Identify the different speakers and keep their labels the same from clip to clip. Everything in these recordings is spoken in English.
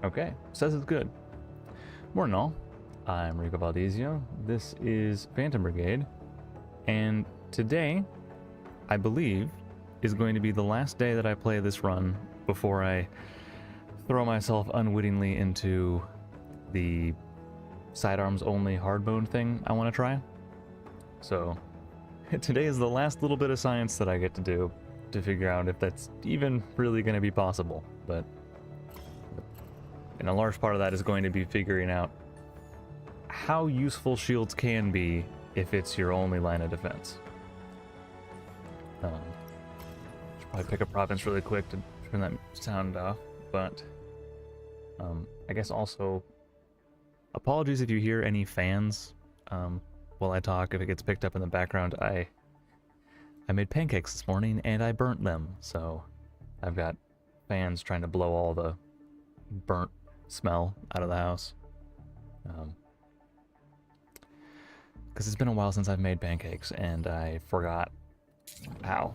Speaker 1: Okay, says it's good. Morning all, I'm Rico Valdezio. This is Phantom Brigade, and today, I believe, is going to be the last day that I play this run before I throw myself unwittingly into the sidearms only hard mode thing I want to try. So, today is the last little bit of science that I get to do to figure out if that's even really going to be possible, but and a large part of that is going to be figuring out how useful shields can be if it's your only line of defense. Should probably pick a province really quick to turn that sound off, but I guess also apologies if you hear any fans while I talk, if it gets picked up in the background. I made pancakes this morning and I burnt them, so I've got fans trying to blow all the burnt smell out of the house. Because it's been a while since I've made pancakes and I forgot how.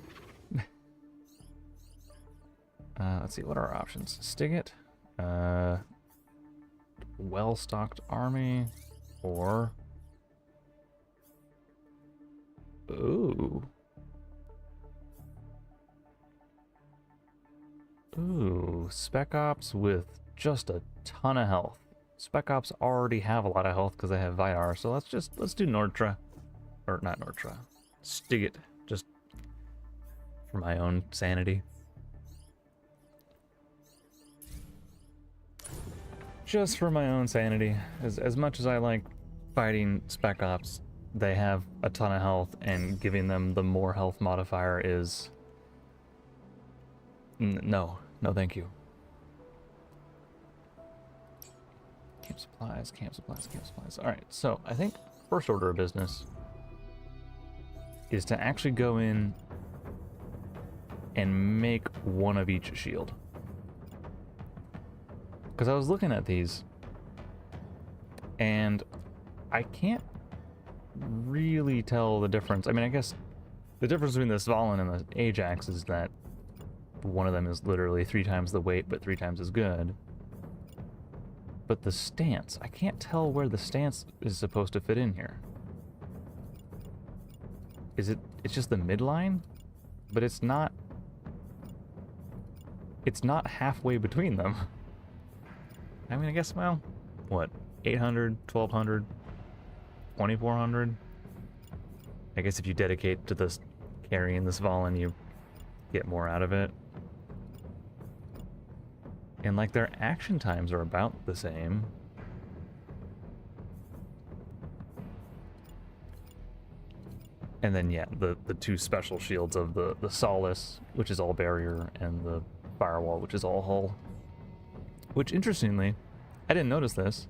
Speaker 1: Let's see, what are our options? Stiggit, well-stocked army, or ooh, Spec Ops with just a ton of health. Spec Ops already have a lot of health because they have Vidar, so let's do Nordtra. Or not Nordtra. Stiggit, just for my own sanity. Just for my own sanity. As much as I like fighting Spec Ops, they have a ton of health, and giving them the more health modifier is... No, thank you. Camp supplies, camp supplies, camp supplies. Alright, so I think first order of business is to actually go in and make one of each shield. Because I was looking at these, and I can't really tell the difference. I mean, I guess the difference between the Svalin and the Ajax is that one of them is literally 3 times the weight, but 3 times as good. But the stance, I can't tell where the stance is supposed to fit in here. It's just the midline? But it's not halfway between them. I mean, I guess, well, what, 800, 1200, 2400? I guess if you dedicate to this carrying this Svalin, you get more out of it. And like their action times are about the same. And then yeah, the 2 special shields of the Solace, which is all barrier, and the Firewall, which is all hull. Which interestingly, I didn't notice this,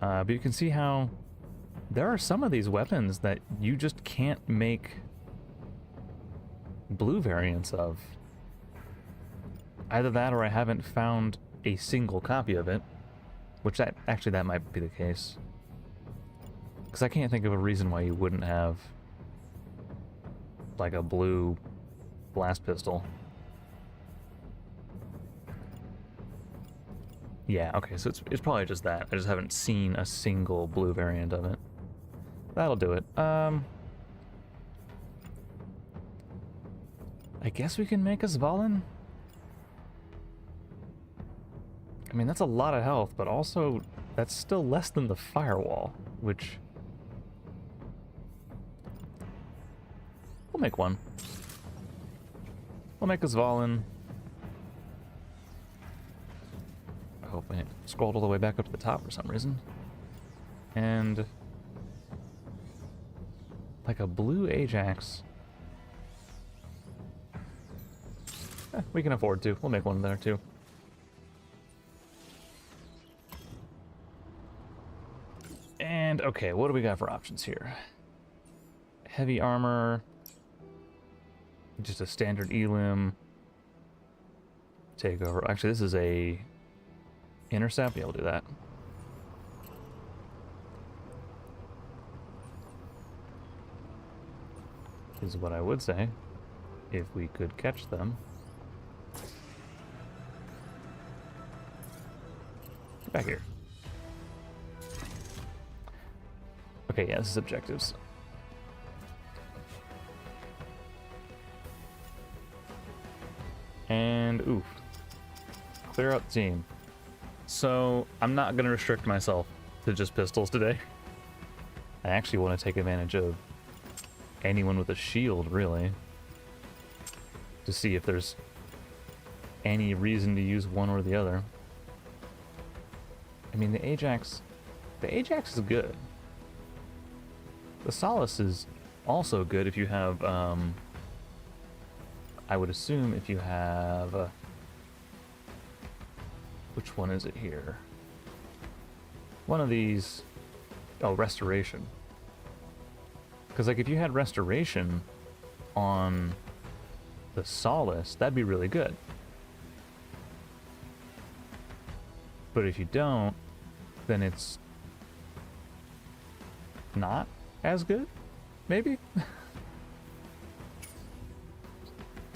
Speaker 1: but you can see how there are some of these weapons that you just can't make blue variants of. Either that, or I haven't found a single copy of it, which that might be the case. Because I can't think of a reason why you wouldn't have like a blue blast pistol. Yeah, okay, so it's probably just that. I just haven't seen a single blue variant of it. That'll do it. I guess we can make a Svalin? I mean, that's a lot of health, but also that's still less than the Firewall, which... We'll make one. We'll make a Svalin. I hope I scrolled all the way back up to the top for some reason. And... like a blue Ajax. We can afford to. We'll make one there, too. And, okay, what do we got for options here? Heavy armor. Just a standard elim. Takeover. Actually, this is a intercept. Yeah, we'll do that. Is what I would say if we could catch them. Get back here. Okay, yeah, this is objectives. And, oof. Clear out the team. So, I'm not going to restrict myself to just pistols today. I actually want to take advantage of anyone with a shield, really. To see if there's any reason to use one or the other. I mean, the Ajax is good. The Solace is also good if you have, I would assume if you have, which one is it here? One of these, oh, Restoration. Because, like, if you had Restoration on the Solace, that'd be really good. But if you don't, then it's not as good, maybe?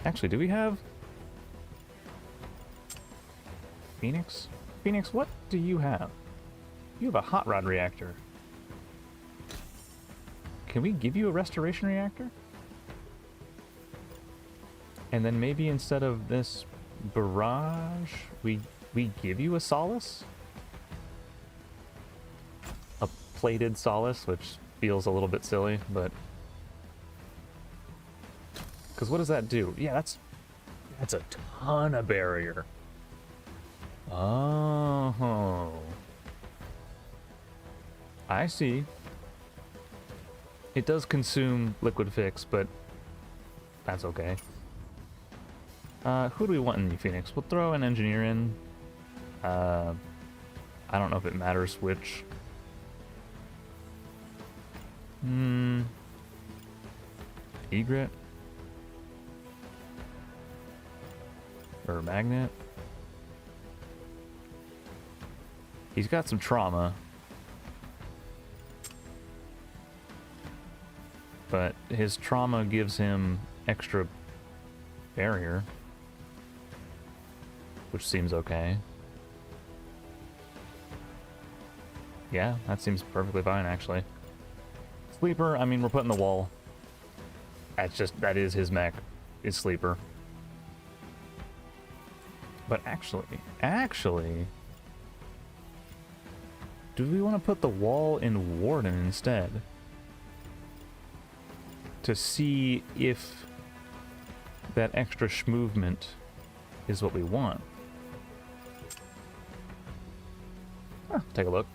Speaker 1: Actually, do we have Phoenix? Phoenix, what do you have? You have a hot rod reactor. Can we give you a restoration reactor? And then maybe instead of this barrage, we give you a Solace? A plated Solace, which feels a little bit silly, but... Because what does that do? Yeah, that's a ton of barrier. Oh. I see. It does consume liquid fix, but that's okay. Who do we want in the Phoenix? We'll throw an engineer in. I don't know if it matters which. Egret? Or Magnet? He's got some trauma. But his trauma gives him extra barrier. Which seems okay. Yeah, that seems perfectly fine, actually. Sleeper, I mean, we're putting the wall. That is his mech, is Sleeper. But actually... Do we want to put the wall in Warden instead? To see if that extra movement is what we want. Take a look.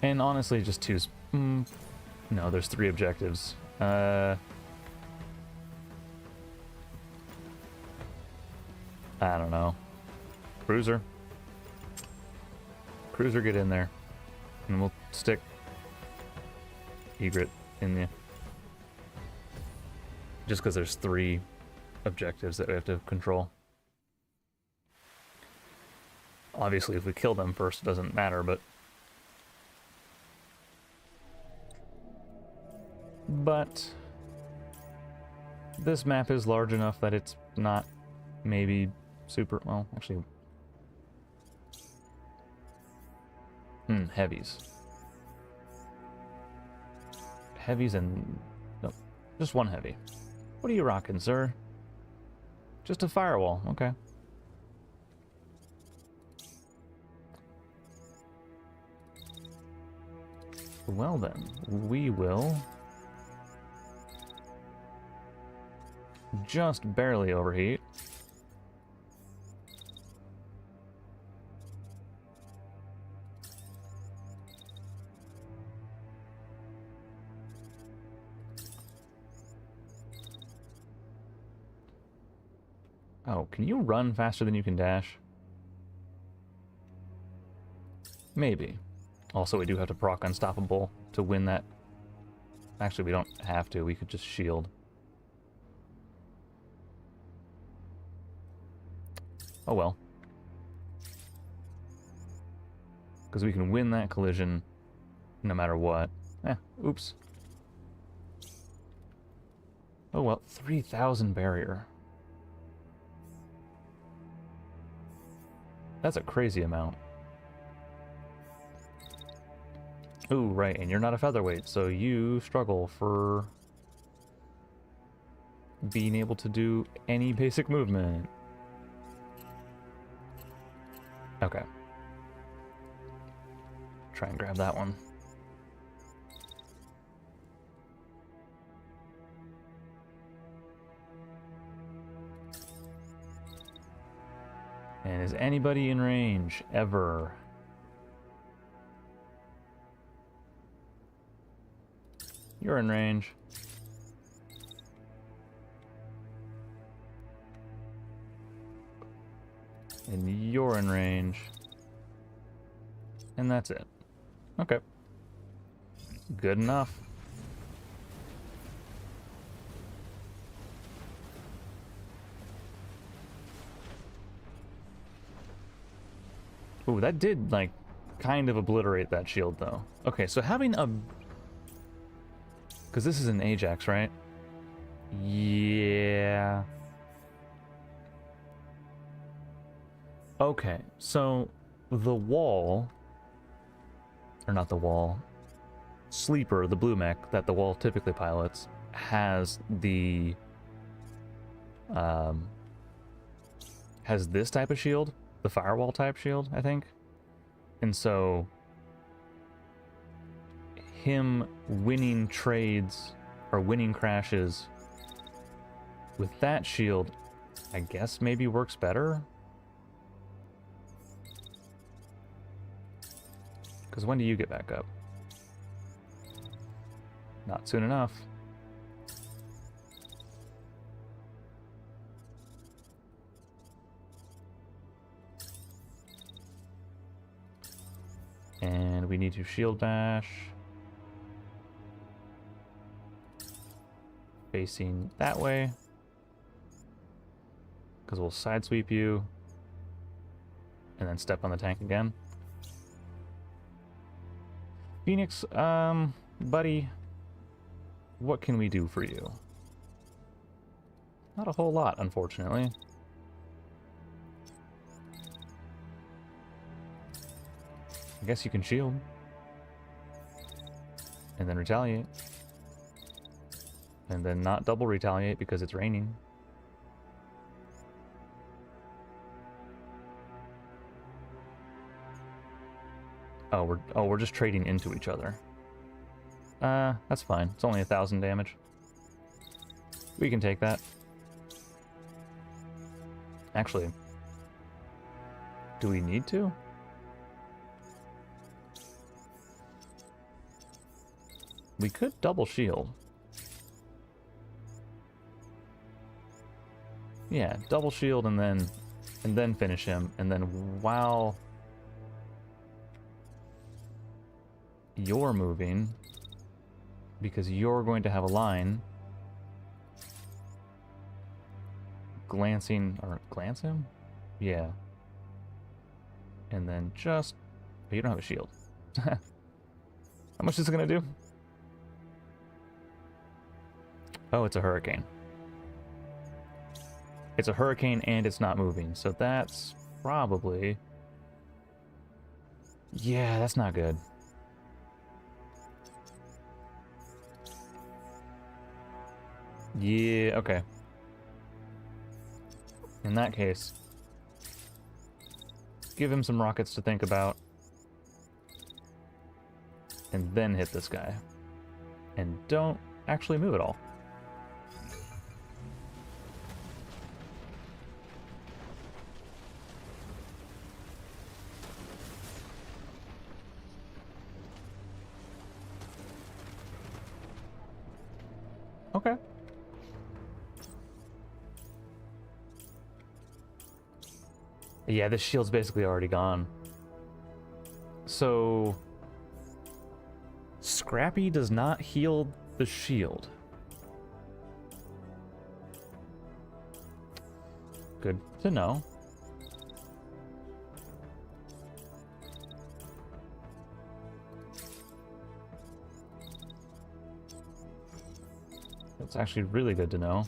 Speaker 1: And honestly, just two's... no, there's 3 objectives. I don't know. Cruiser. Cruiser, get in there. And we'll stick Egret in the... Just because there's 3 objectives that we have to control. Obviously, if we kill them first, it doesn't matter, but... But... This map is large enough that it's not maybe super... Well, actually... heavies. Heavies and... No, just 1 heavy. What are you rocking, sir? Just a firewall, okay. Well then, we will... just barely overheat. Oh, can you run faster than you can dash? Maybe. Also, we do have to proc Unstoppable to win that. Actually, we don't have to. We could just shield. Oh well. Because we can win that collision no matter what. Oops. Oh well, 3,000 barrier. That's a crazy amount. Ooh, right, and you're not a featherweight, so you struggle for being able to do any basic movement. Okay. Try and grab that one. And is anybody in range ever? You're in range. And you're in range. And that's it. Okay. Good enough. Ooh, that did, like, kind of obliterate that shield, though. Okay, so having a... Because this is an Ajax, right? Yeah. Okay, so the wall... Or not the wall. Sleeper, the blue mech that the wall typically pilots, has the... has this type of shield. The firewall type shield, I think. And so... him winning trades or winning crashes with that shield, I guess maybe works better. Because when do you get back up? Not soon enough. And we need to shield bash. Facing that way. Because we'll side sweep you. And then step on the tank again. Phoenix, buddy, what can we do for you? Not a whole lot, unfortunately. I guess you can shield. And then retaliate. And then not double retaliate because it's raining. Oh, we're just trading into each other. That's fine. It's only 1,000 damage. We can take that. Actually, do we need to? We could double shield. Yeah, double shield and then finish him, and then while you're moving, because you're going to have a line, glance him? Yeah. And then just... Oh, you don't have a shield. How much is it gonna do? Oh, it's a hurricane. It's a hurricane and it's not moving, so that's probably... Yeah, that's not good. Yeah, okay. In that case, give him some rockets to think about. And then hit this guy. And don't actually move at all. Okay. Yeah, this shield's basically already gone. So... Scrappy does not heal the shield. Good to know. That's actually really good to know.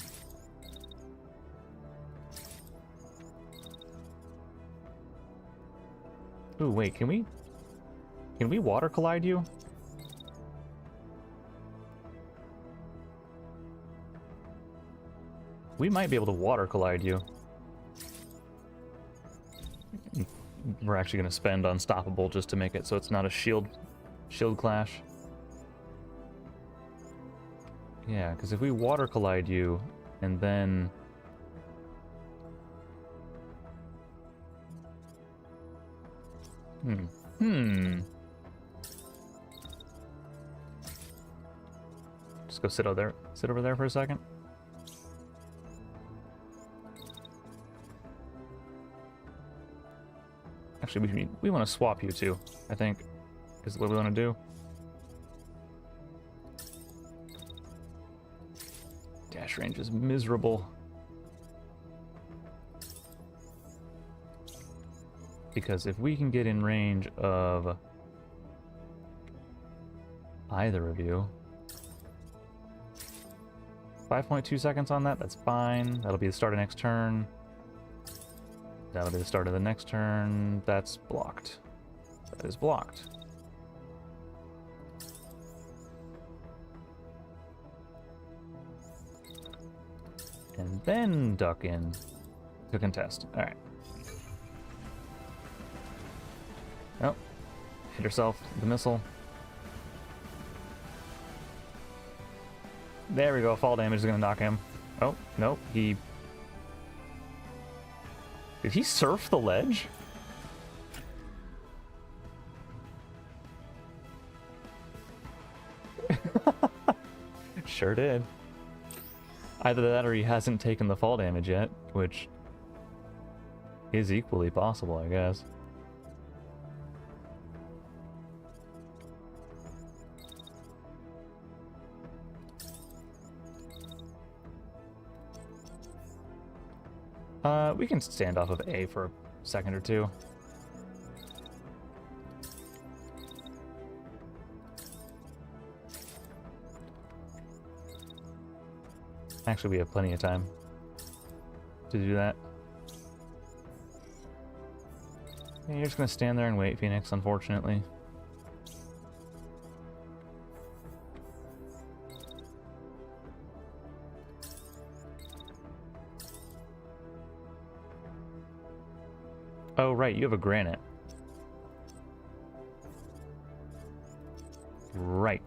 Speaker 1: Ooh, wait, can we water collide you? We might be able to water collide you. We're actually going to spend Unstoppable just to make it so it's not a shield clash. Yeah, because if we water collide you, and then... Just go sit over there for a second. Actually, we want to swap you too, I think, is what we want to do. Dash range is miserable. Because if we can get in range of either of you, 5.2 seconds on that, that's fine. That'll be the start of next turn. That'll be the start of the next turn. That's blocked. That is blocked. And then duck in to contest. Alright. Oh. Hit herself with the missile. There we go. Fall damage is going to knock him. Oh, no. He... Did he surf the ledge? Sure did. Either that or he hasn't taken the fall damage yet, which is equally possible, I guess. We can stand off of A for a second or two. Actually, we have plenty of time to do that. Yeah, you're just gonna stand there and wait, Phoenix, unfortunately. Oh, right, you have a granite. Right.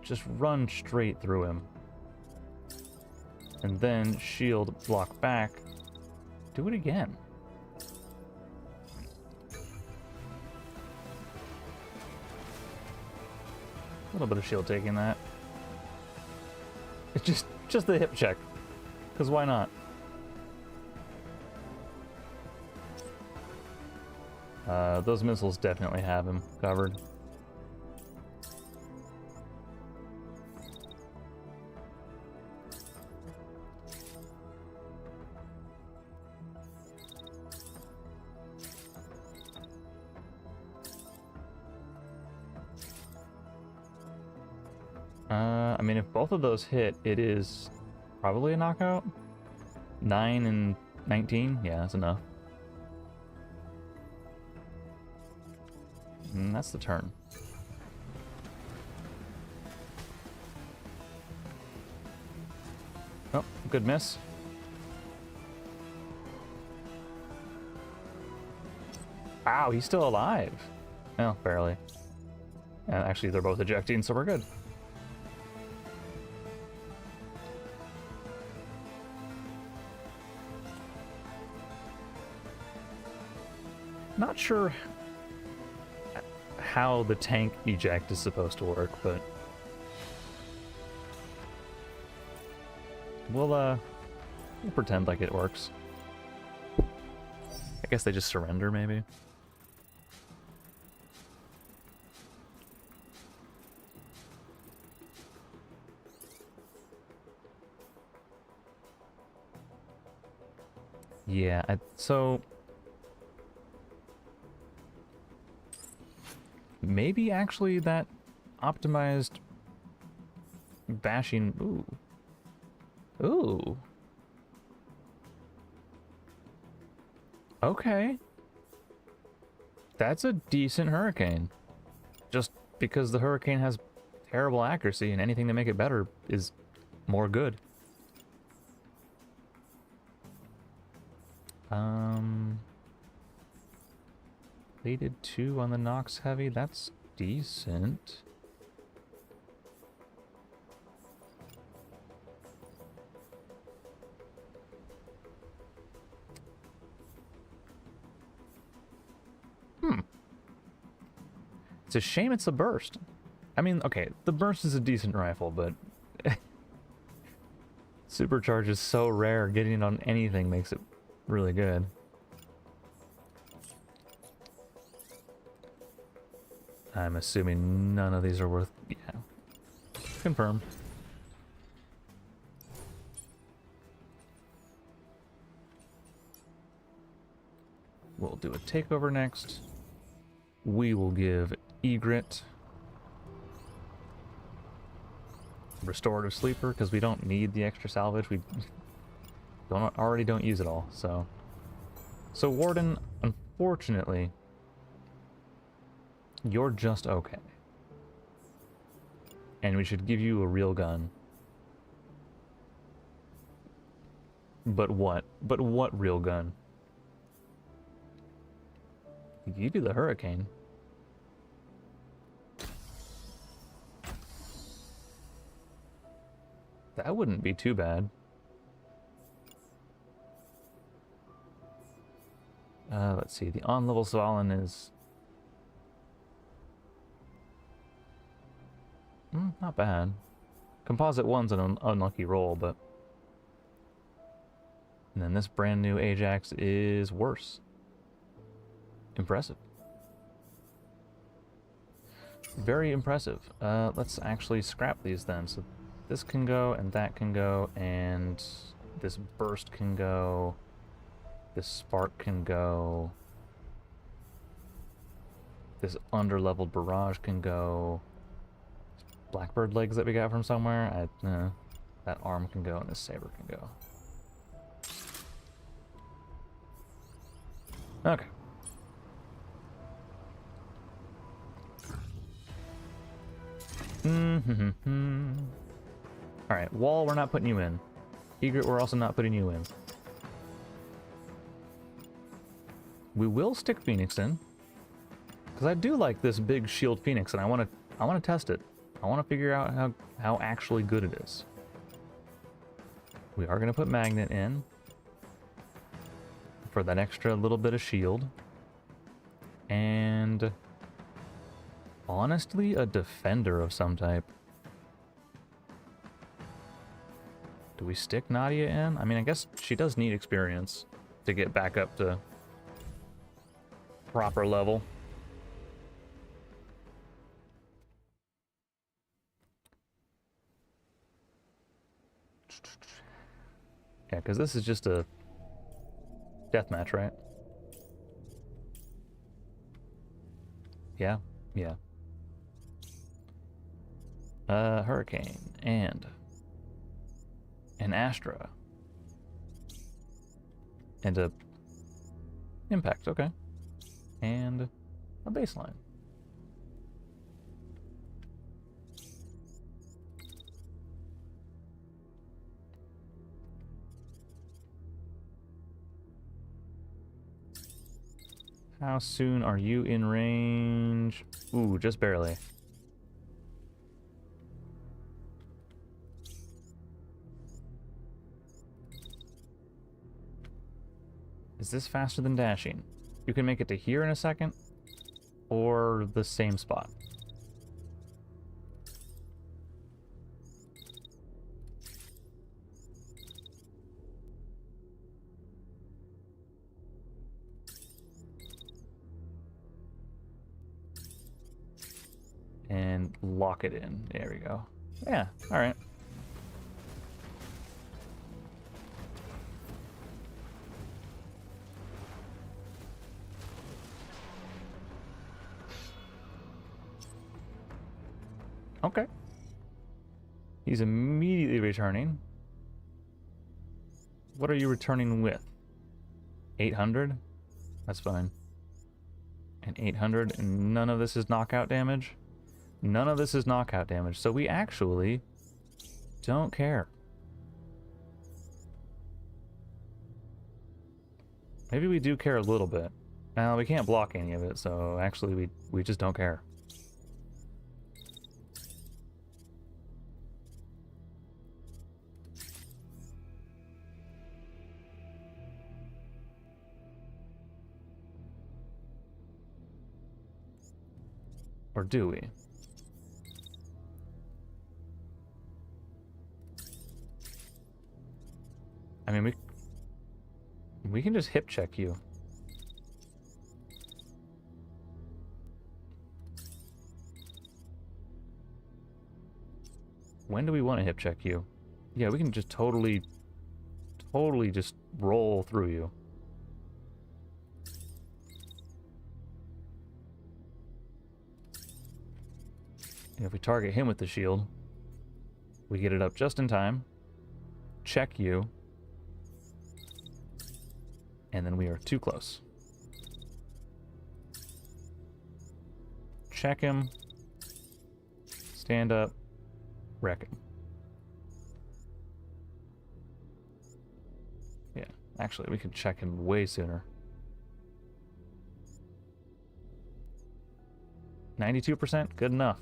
Speaker 1: Just run straight through him. And then shield block back. Do it again. A little bit of shield taking that. It's just the hip check. Because why not? Those missiles definitely have him covered. I mean, if both of those hit, it is probably a knockout. 9 and 19? Yeah, that's enough. And that's the turn. Oh, good miss. Wow, he's still alive. Oh, barely. Actually, they're both ejecting, so we're good. Not sure how the tank eject is supposed to work, but we'll pretend like it works. I guess they just surrender, maybe. Yeah, so maybe actually that optimized bashing. Ooh. Ooh. Okay. That's a decent hurricane. Just because the hurricane has terrible accuracy, and anything to make it better is more good. Plated 2 on the Nox Heavy, that's decent. It's a shame it's a burst. I mean, okay, the burst is a decent rifle, but supercharge is so rare, getting it on anything makes it really good. I'm assuming none of these are worth... yeah. Confirm. We'll do a takeover next. We will give Egret restorative sleeper because we don't need the extra salvage. We already don't use it all. So Warden, unfortunately, you're just okay. And we should give you a real gun. But what? But what real gun? We give you the Hurricane. That wouldn't be too bad. Let's see. The on-level Svalin is... not bad. Composite 1's an unlucky roll, but... and then this brand new Ajax is worse. Impressive. Very impressive. Let's actually scrap these then. So this can go, and that can go, and this burst can go. This spark can go. This under-leveled barrage can go. Blackbird legs that we got from somewhere. That arm can go, and this saber can go. Okay. Alright, Wall, we're not putting you in. Egret, we're also not putting you in. We will stick Phoenix in, because I do like this big shield Phoenix, and I want to test it. I want to figure out how actually good it is. We are going to put Magnet in for that extra little bit of shield. And honestly, a defender of some type. Do we stick Nadia in? I mean, I guess she does need experience to get back up to proper level. Yeah, because this is just a deathmatch, right? Yeah, yeah. Hurricane and an Astra and a Impact, okay, and a baseline. How soon are you in range? Ooh, just barely. Is this faster than dashing? You can make it to here in a second, or the same spot. And lock it in. There we go. Yeah, alright. Okay. He's immediately returning. What are you returning with? 800? That's fine. And 800, and none of this is knockout damage. None of this is knockout damage, so we actually don't care. Maybe we do care a little bit. Now, we can't block any of it, so actually we just don't care. Or do we? I mean, we can just hip check you. When do we want to hip check you? Yeah, we can just totally just roll through you. And if we target him with the shield, we get it up just in time, check you, and then we are too close. Check him, stand up, wreck him. Yeah, actually, we could check him way sooner. 92%, good enough.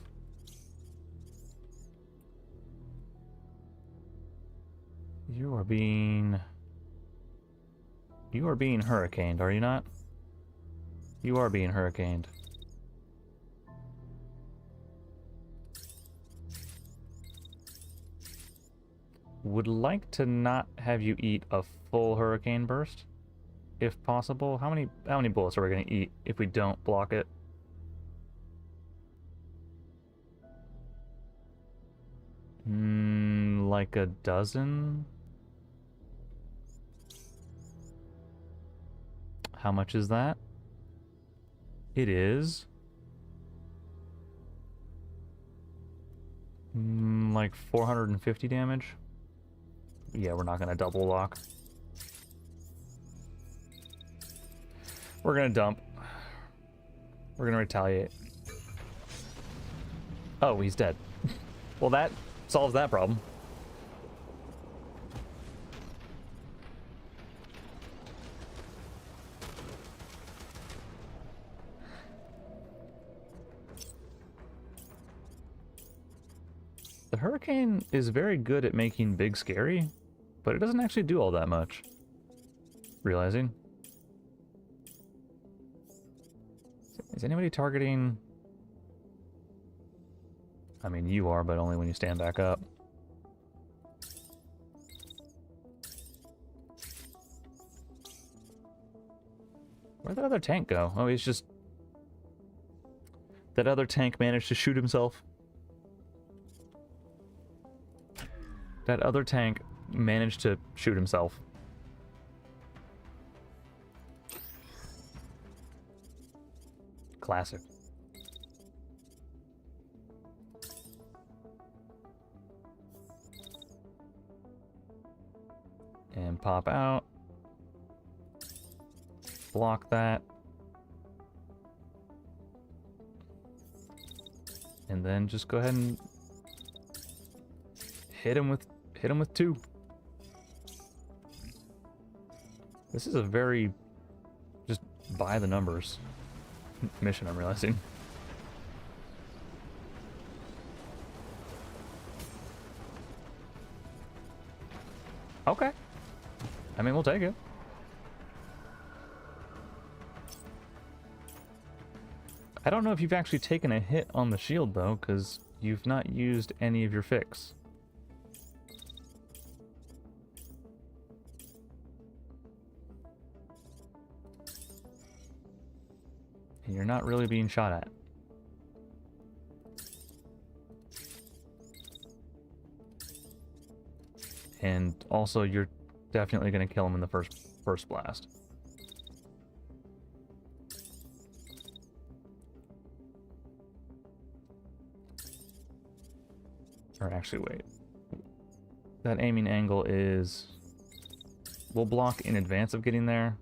Speaker 1: You are being hurricaned, are you not? You are being hurricaned. Would like to not have you eat a full hurricane burst, if possible. How many bullets are we gonna eat if we don't block it? Like a dozen? How much is that? It is like 450 damage. Yeah, we're not gonna double lock. We're gonna dump. We're gonna retaliate. Oh, he's dead. Well, that solves that problem. The hurricane is very good at making big scary, but it doesn't actually do all that much. Realizing. Is anybody targeting? I mean, you are, but only when you stand back up. Where'd that other tank go? Oh, he's just... That other tank managed to shoot himself. That other tank managed to shoot himself. Classic. And pop out. Block that. And then just go ahead and hit him with 2. This is a very just by the numbers mission, I'm realizing. Okay. I mean, we'll take it. I don't know if you've actually taken a hit on the shield, though, because you've not used any of your fix. And you're not really being shot at. And also, you're definitely going to kill him in the first blast. Or actually, wait. That aiming angle is... We'll block in advance of getting there.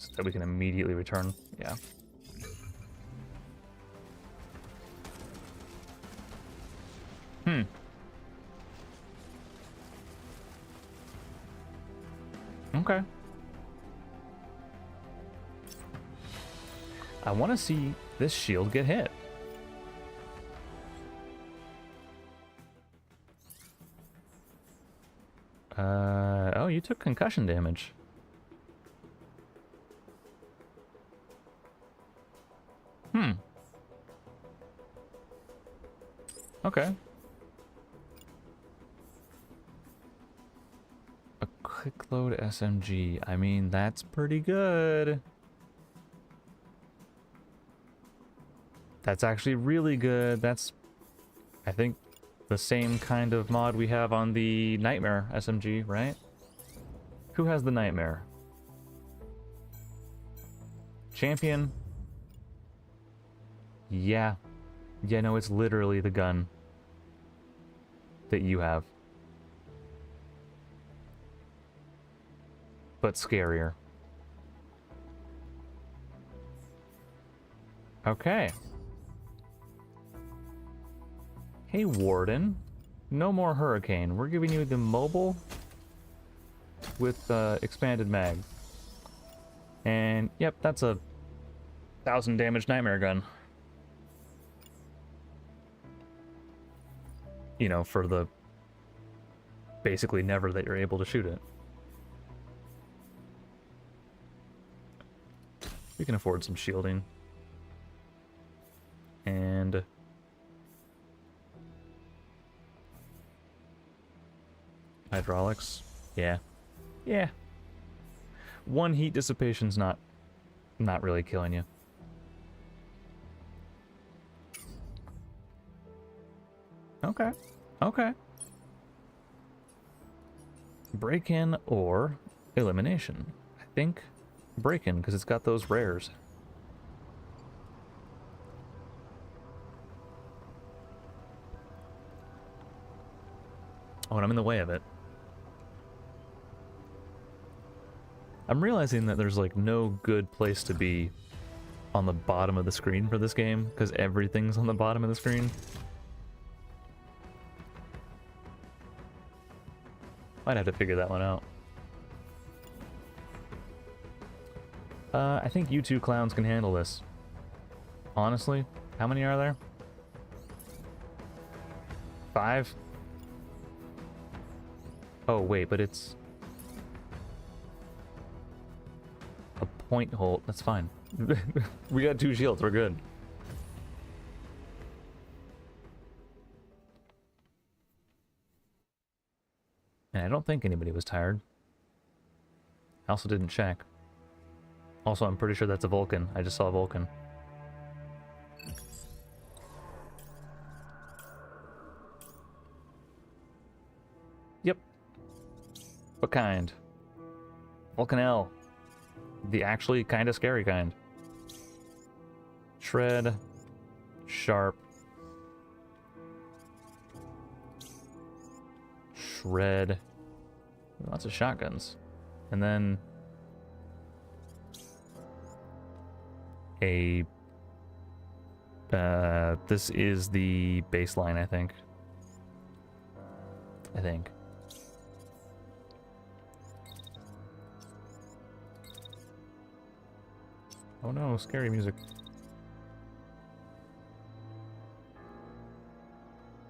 Speaker 1: So that we can immediately return. Yeah. Hmm. Okay. I want to see this shield get hit. Oh, you took concussion damage. Hmm. Okay. A quick load SMG. I mean, that's pretty good. That's actually really good. That's, I think, the same kind of mod we have on the Nightmare SMG, right? Who has the Nightmare? Champion? Yeah. Yeah, no, it's literally the gun that you have. But scarier. Okay. Hey, Warden. No more Hurricane. We're giving you the mobile with expanded mag. And, yep, that's a 1,000 damage Nightmare gun. You know, for the basically never that you're able to shoot it. We can afford some shielding. And hydraulics. Yeah. Yeah. One heat dissipation's not really killing you. Okay. Okay. Break-in or elimination. I think break-in, because it's got those rares. Oh, and I'm in the way of it. I'm realizing that there's like no good place to be on the bottom of the screen for this game, because everything's on the bottom of the screen. Might have to figure that one out. I think you two clowns can handle this. Honestly, how many are there? 5? Oh, wait, but it's a point hold. That's fine. We got 2 shields. We're good. And I don't think anybody was tired. I also didn't check. Also, I'm pretty sure that's a Vulcan. I just saw a Vulcan. Yep. What kind? Vulcan L. The actually kind of scary kind. Shred. Sharp. Shred. Lots of shotguns. And then a this is the baseline, I think. Oh no, scary music.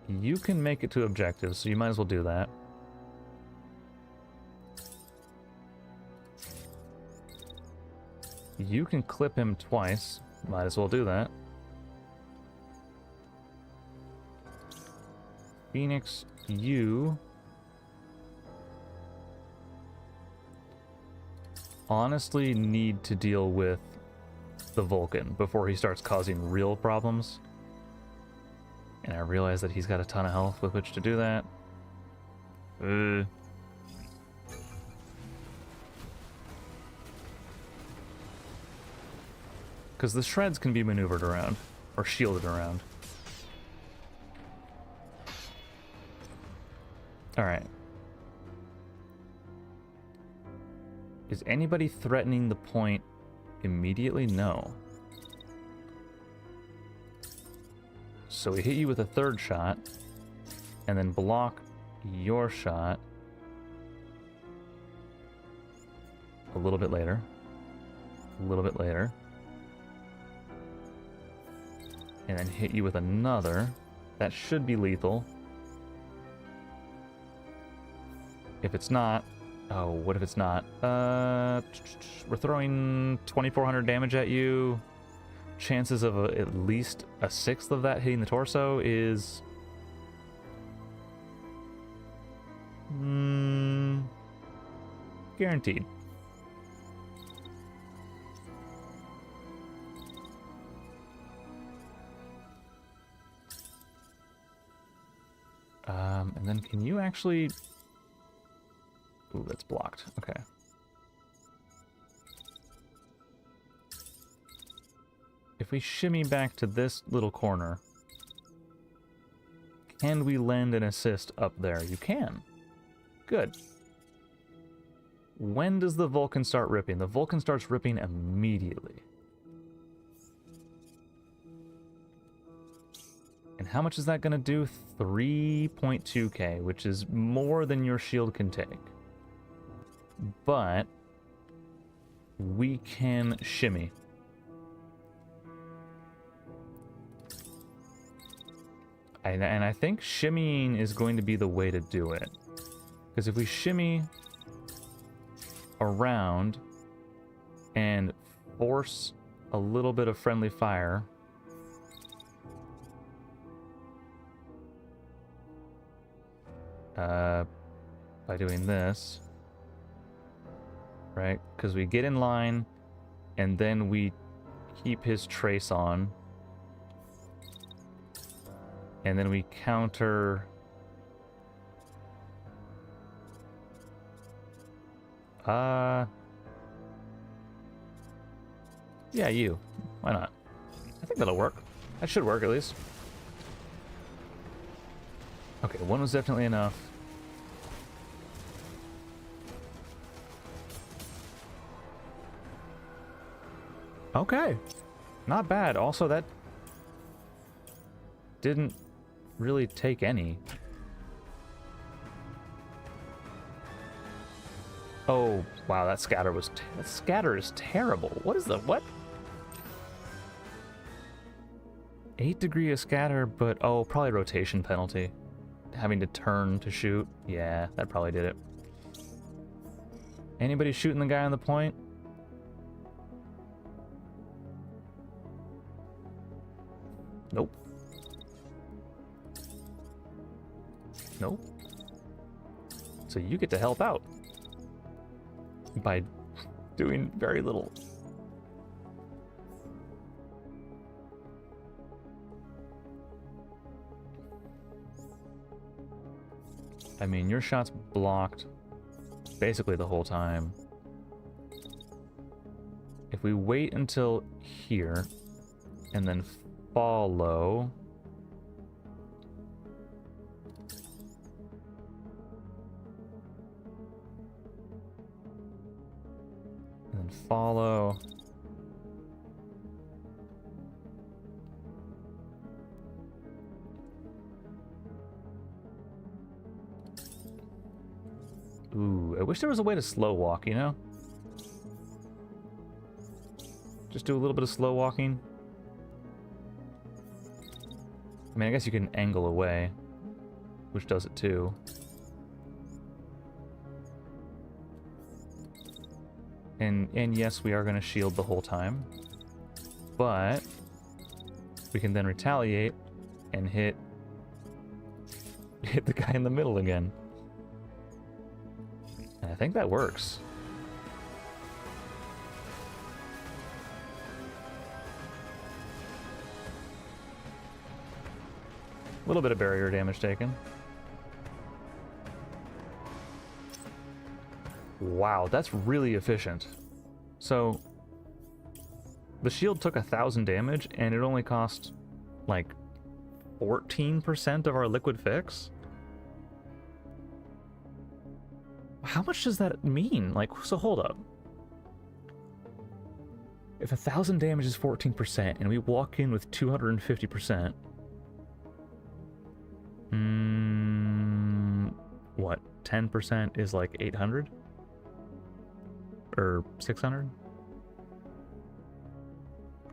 Speaker 1: You can make it to objectives, so you might as well do that. You can clip him twice. Might as well do that. Phoenix, you honestly need to deal with the Vulcan before he starts causing real problems. And I realize that he's got a ton of health with which to do that. Because the shreds can be maneuvered around, or shielded around. Alright. Is anybody threatening the point immediately? No. So we hit you with a third shot, and then block your shot a little bit later. A little bit later. And then hit you with another. That should be lethal. If it's not... Oh, what if it's not? We're throwing 2,400 damage at you. Chances of at least a sixth of that hitting the torso is... guaranteed. And then can you actually... Ooh, that's blocked. Okay. If we shimmy back to this little corner, can we lend an assist up there? You can. Good. When does the Vulcan start ripping? The Vulcan starts ripping immediately. And how much is that going to do? 3.2k, which is more than your shield can take. But we can shimmy. And I think shimmying is going to be the way to do it. Because if we shimmy around and force a little bit of friendly fire... by doing this, right? Because we get in line, and then we keep his trace on, and then we counter. Yeah, you. Why not? I think that'll work. That should work at least. Okay, one was definitely enough. Okay. Not bad. Also, that didn't really take any. Oh, wow, that scatter was... that scatter is terrible. What is the... what? 8 degree of scatter, but... oh, probably rotation penalty. Having to turn to shoot. Yeah, that probably did it. Anybody shooting the guy on the point? Nope. Nope. So you get to help out by doing very little. I mean, your shot's blocked basically the whole time. If we wait until here and then follow... and then follow... Ooh, I wish there was a way to slow walk, you know? Just do a little bit of slow walking. I mean, I guess you can angle away, which does it too. And yes, we are going to shield the whole time. But we can then retaliate and hit the guy in the middle again. And I think that works. A little bit of barrier damage taken. Wow, that's really efficient. So, the shield took 1,000 damage, and it only cost, like, 14% of our liquid fix? How much does that mean? Like, so hold up. If 1,000 damage is 14% and we walk in with 250%, what? 10% is like 800? Or 600?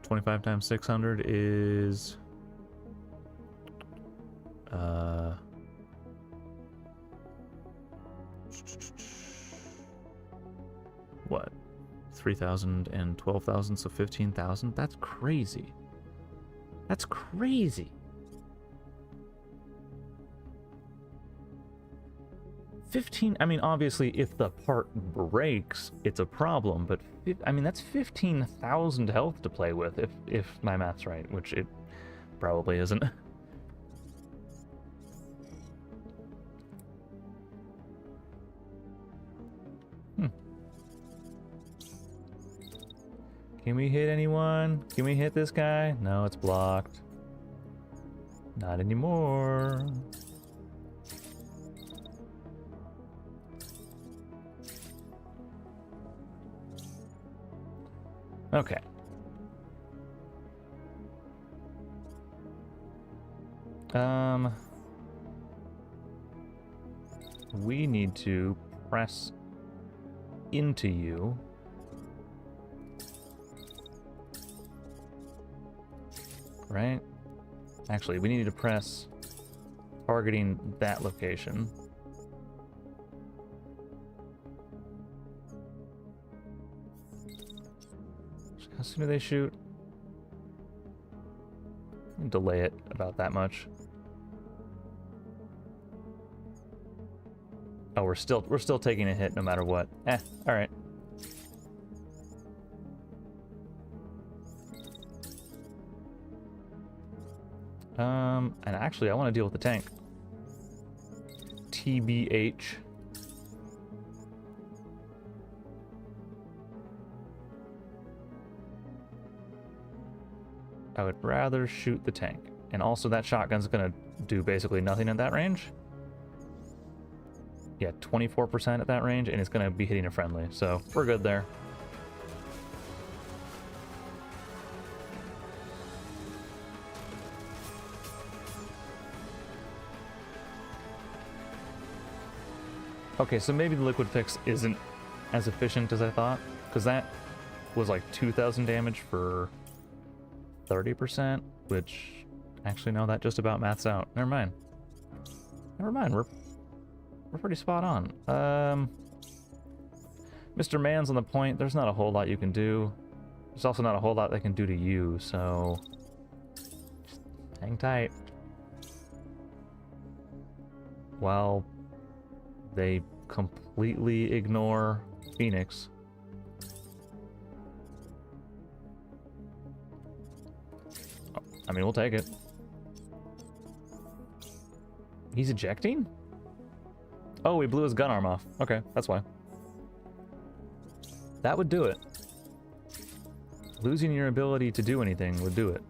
Speaker 1: 25 times 600 is... what? 3,000 and 12,000, so 15,000? That's crazy. That's crazy. 15, I mean, obviously, if the part breaks, it's a problem, but, I mean, that's 15,000 health to play with, if my math's right, which it probably isn't. Can we hit anyone? Can we hit this guy? No, it's blocked. Not anymore. Okay. We need to press into you. Right? Actually, we need to press targeting that location. How soon do they shoot? Delay it about that much. Oh, we're still taking a hit no matter what. All right. And actually, I want to deal with the tank. TBH. I would rather shoot the tank. And also, that shotgun's gonna do basically nothing at that range. Yeah, 24% at that range, and it's gonna be hitting a friendly, so we're good there. Okay, so maybe the liquid fix isn't as efficient as I thought, because that was like 2,000 damage for 30%, which actually no, that just about maths out. Never mind. Never mind. We're pretty spot on. Mr. Man's on the point. There's not a whole lot you can do. There's also not a whole lot they can do to you, so just hang tight. While they completely ignore Phoenix. Oh, I mean, we'll take it. He's ejecting? Oh, he blew his gun arm off. Okay, that's why. That would do it. Losing your ability to do anything would do it.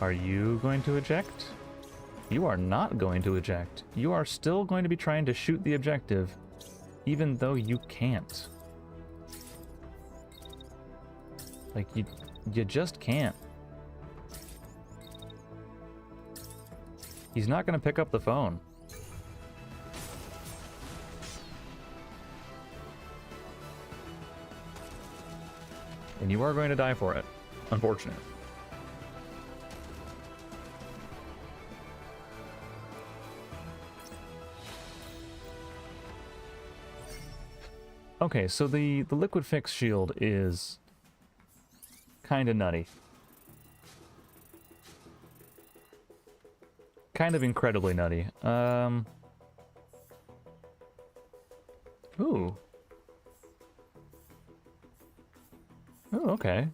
Speaker 1: Are you going to eject? You are not going to eject. You are still going to be trying to shoot the objective, even though you can't. Like, you just can't. He's not going to pick up the phone. And you are going to die for it. Unfortunate. Okay, so the liquid fix shield is kind of nutty. Kind of incredibly nutty. Ooh. Oh, okay.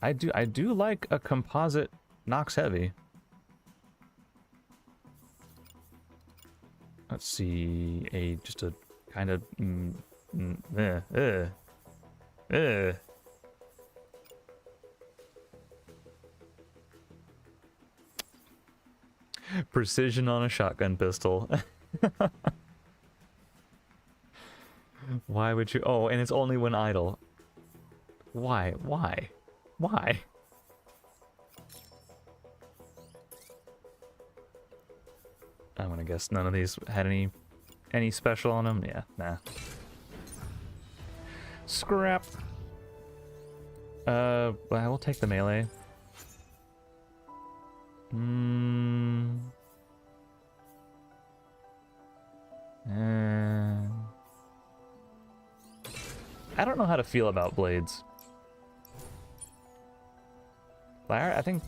Speaker 1: I do like a composite knocks heavy. Let's see, just a kind of Precision on a shotgun pistol. Why would you? Oh, and it's only when idle. Why? Why? Why? I'm gonna guess none of these had any special on them. Yeah, nah. Scrap. Well, we'll take the melee. I don't know how to feel about blades. I think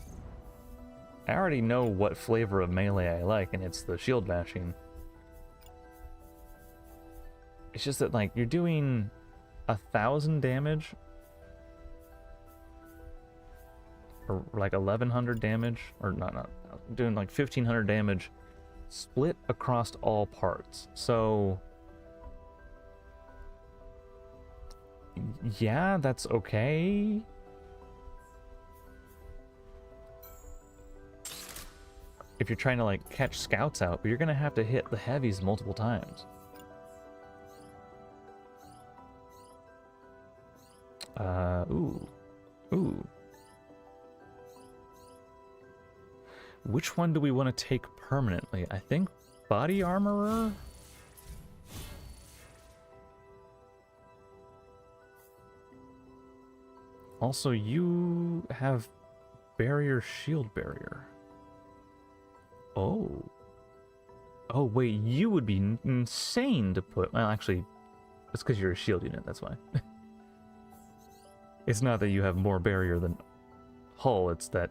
Speaker 1: I already know what flavor of melee I like, and it's the shield bashing. It's just that, like, you're doing 1,000 damage, or like 1,100 damage, or not, doing like 1,500 damage split across all parts. So yeah, that's okay. If you're trying to like catch scouts out, but you're gonna have to hit the heavies multiple times. Ooh. Which one do we want to take permanently? I think body armorer? Also, you have barrier, shield barrier. Oh. Oh, wait, you would be insane to put... Well, actually, it's because you're a shield unit, that's why. It's not that you have more barrier than hull, it's that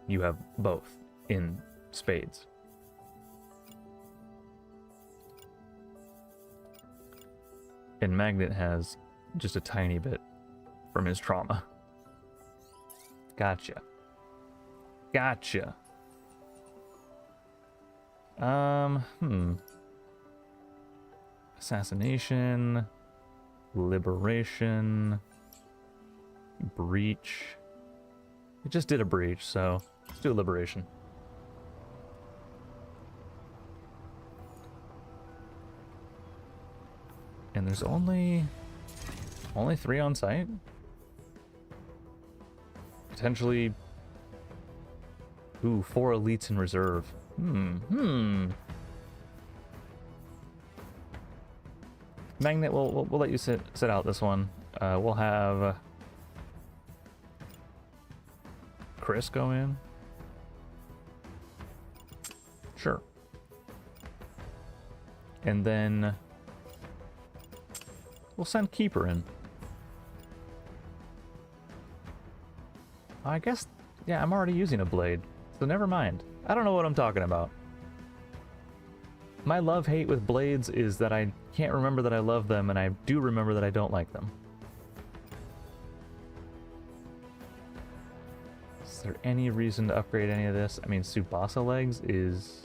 Speaker 1: you have both in spades. And Magnet has just a tiny bit from his trauma. Gotcha. Gotcha. Assassination, liberation, breach. It just did a breach, so let's do a liberation. And there's only 3 on site. Potentially, ooh, 4 elites in reserve. Magnet, we'll let you sit out this one. We'll have Chris go in. Sure. And then we'll send Keeper in. I guess, yeah, I'm already using a blade, so never mind. I don't know what I'm talking about. My love-hate with blades is that I can't remember that I love them, and I do remember that I don't like them. Is there any reason to upgrade any of this? I mean, Tsubasa legs is...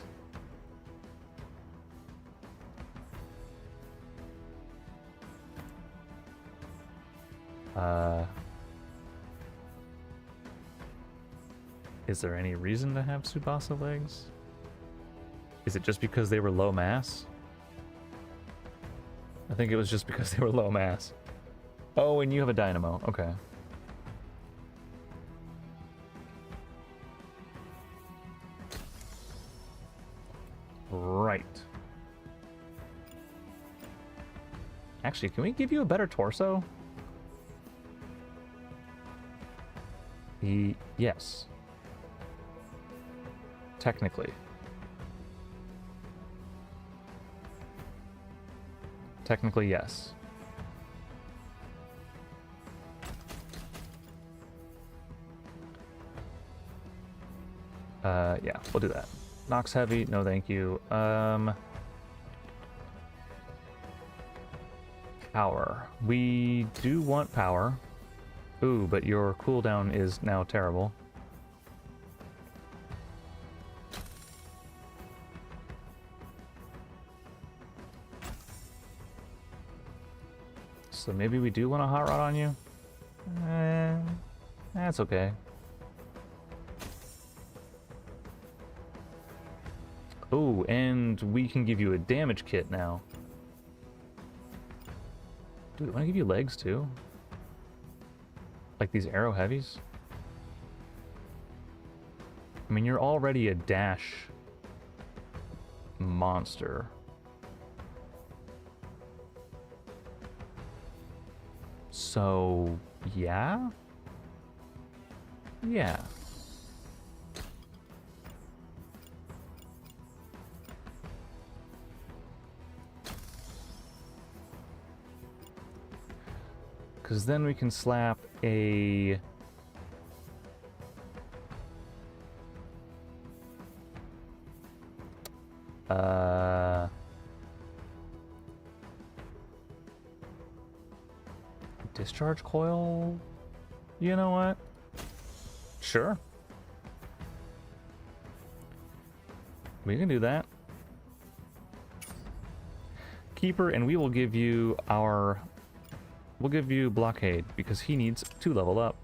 Speaker 1: Is there any reason to have Tsubasa legs? Is it just because they were low mass? I think it was just because they were low mass. Oh, and you have a dynamo. Okay. Right. Actually, can we give you a better torso? Yes. Technically. Technically, yes. Yeah, we'll do that. Nox heavy, no thank you. Power. We do want power. Ooh, but your cooldown is now terrible. So maybe we do want a hot rod on you? That's okay. Oh, and we can give you a damage kit now. Dude, I want to give you legs too. Like these arrow heavies. I mean, you're already a dash monster. So, yeah? Yeah. Because then we can slap a... discharge coil? You know what? Sure. We can do that. Keeper, and we will give you our... We'll give you Blockade, because he needs to level up.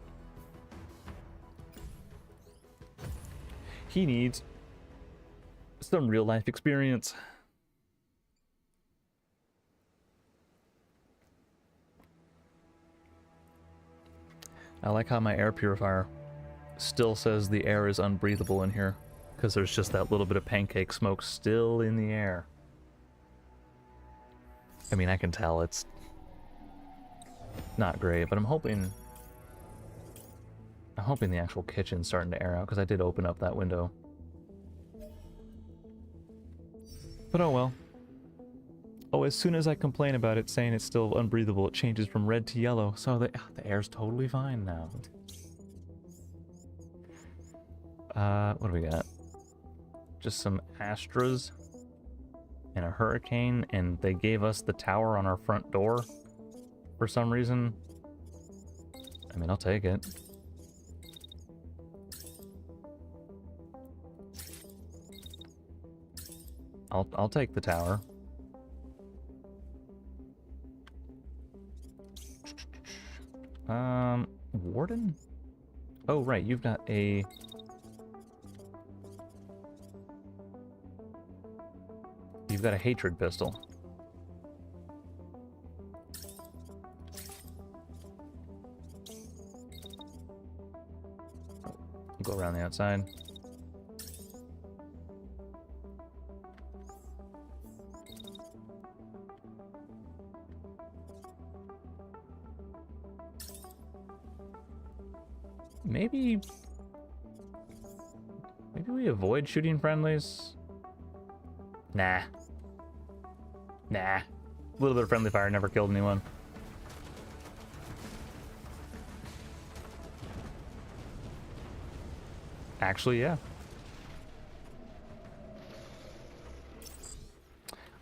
Speaker 1: He needs some real-life experience. I like how my air purifier still says the air is unbreathable in here, because there's just that little bit of pancake smoke still in the air. I mean, I can tell it's not great, but I'm hoping the actual kitchen's starting to air out, because I did open up that window. But oh well. Oh, as soon as I complain about it saying it's still unbreathable, it changes from red to yellow, so the air's totally fine now. What do we got? Just some Astras and a Hurricane, and they gave us the tower on our front door for some reason. I mean, I'll take it. I'll take the tower. Warden? Oh, right, you've got a... You've got a hatred pistol. Oh, go around the outside. Maybe we avoid shooting friendlies? Nah. Nah. A little bit of friendly fire never killed anyone. Actually, yeah.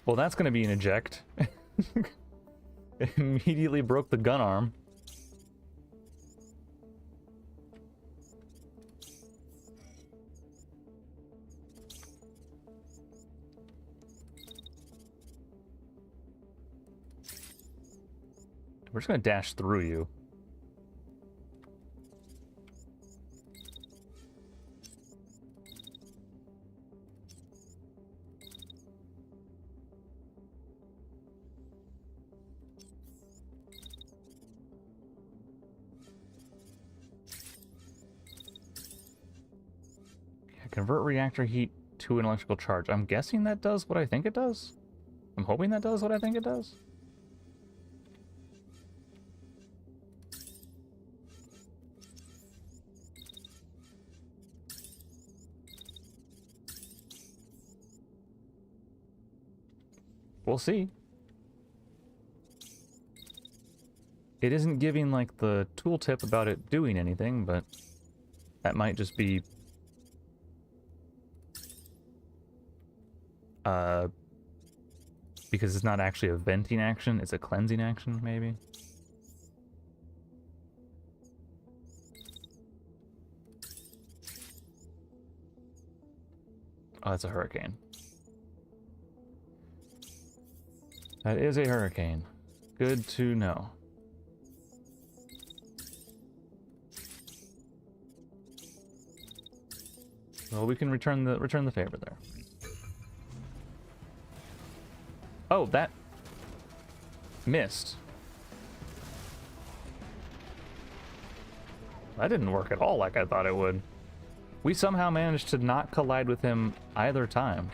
Speaker 1: Well, that's going to be an eject. It immediately broke the gun arm. We're just gonna dash through you. Yeah, convert reactor heat to an electrical charge. I'm guessing that does what I think it does. I'm hoping that does what I think it does. We'll see. It isn't giving, like, the tooltip about it doing anything, but that might just be... because it's not actually a venting action, it's a cleansing action, maybe? Oh, that's a hurricane. That is a hurricane. Good to know. Well, we can return the favor there. Oh, that missed. That didn't work at all like I thought it would. We somehow managed to not collide with him either time.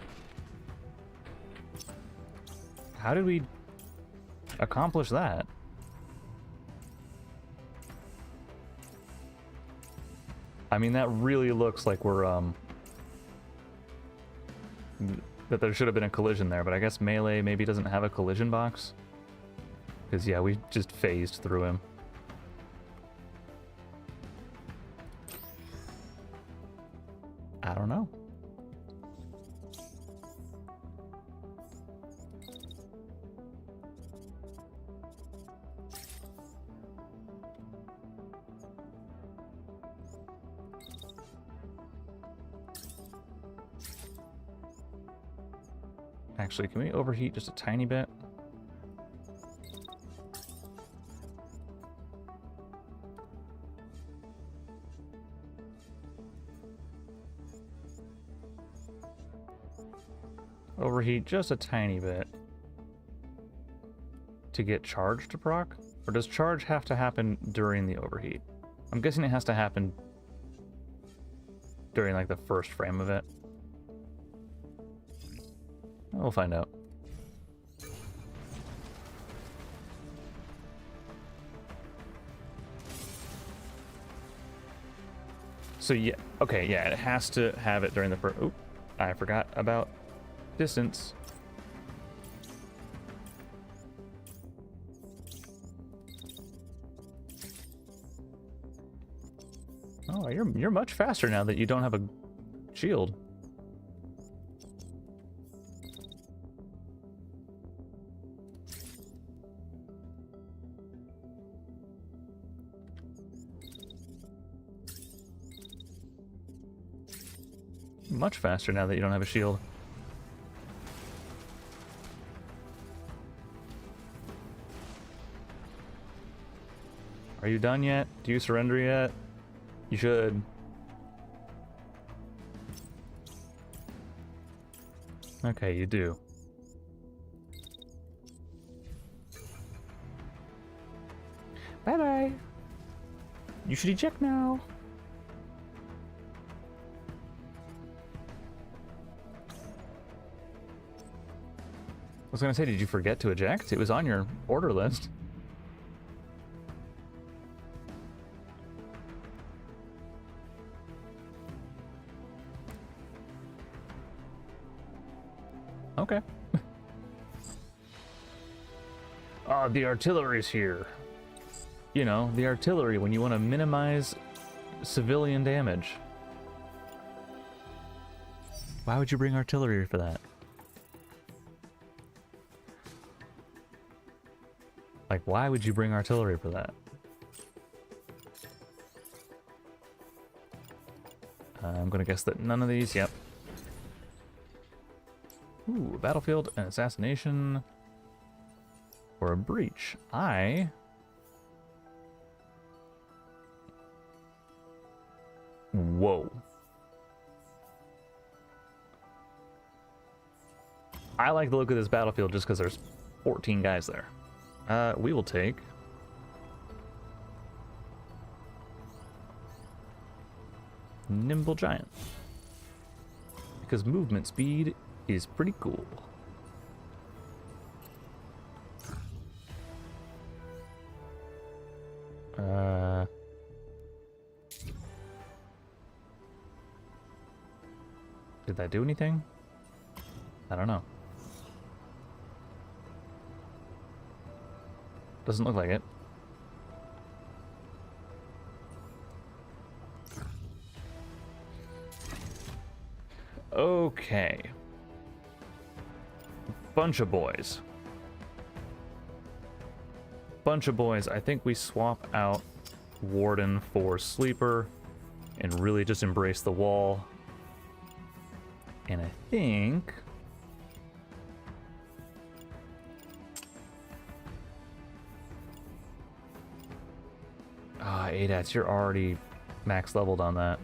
Speaker 1: How did we accomplish that? I mean, that really looks like we're, that there should have been a collision there, but I guess melee maybe doesn't have a collision box. Because, yeah, we just phased through him. I don't know. Actually, can we overheat just a tiny bit? Overheat just a tiny bit to get charge to proc? Or does charge have to happen during the overheat? I'm guessing it has to happen during like the first frame of it. We'll find out. So yeah, okay, yeah, it has to have it during the first. Oop, I forgot about distance. Oh, you're much faster now that you don't have a shield. Much faster now that you don't have a shield. Are you done yet? Do you surrender yet? You should. Okay, you do. Bye-bye. You should eject now. I was gonna say, did you forget to eject? It was on your order list. Okay. The artillery's here. You know, the artillery when you want to minimize civilian damage. Why would you bring artillery for that? Like, why would you bring artillery for that? I'm gonna guess that none of these, yep. Ooh, a battlefield, an assassination, or a breach. Whoa. I like the look of this battlefield just because there's 14 guys there. We will take Nimble Giant, because movement speed is pretty cool. Did that do anything? I don't know. Doesn't look like it. Okay. Bunch of boys. Bunch of boys. I think we swap out Warden for Sleeper and really just embrace the wall. And I think... ADATS, you're already max leveled on that.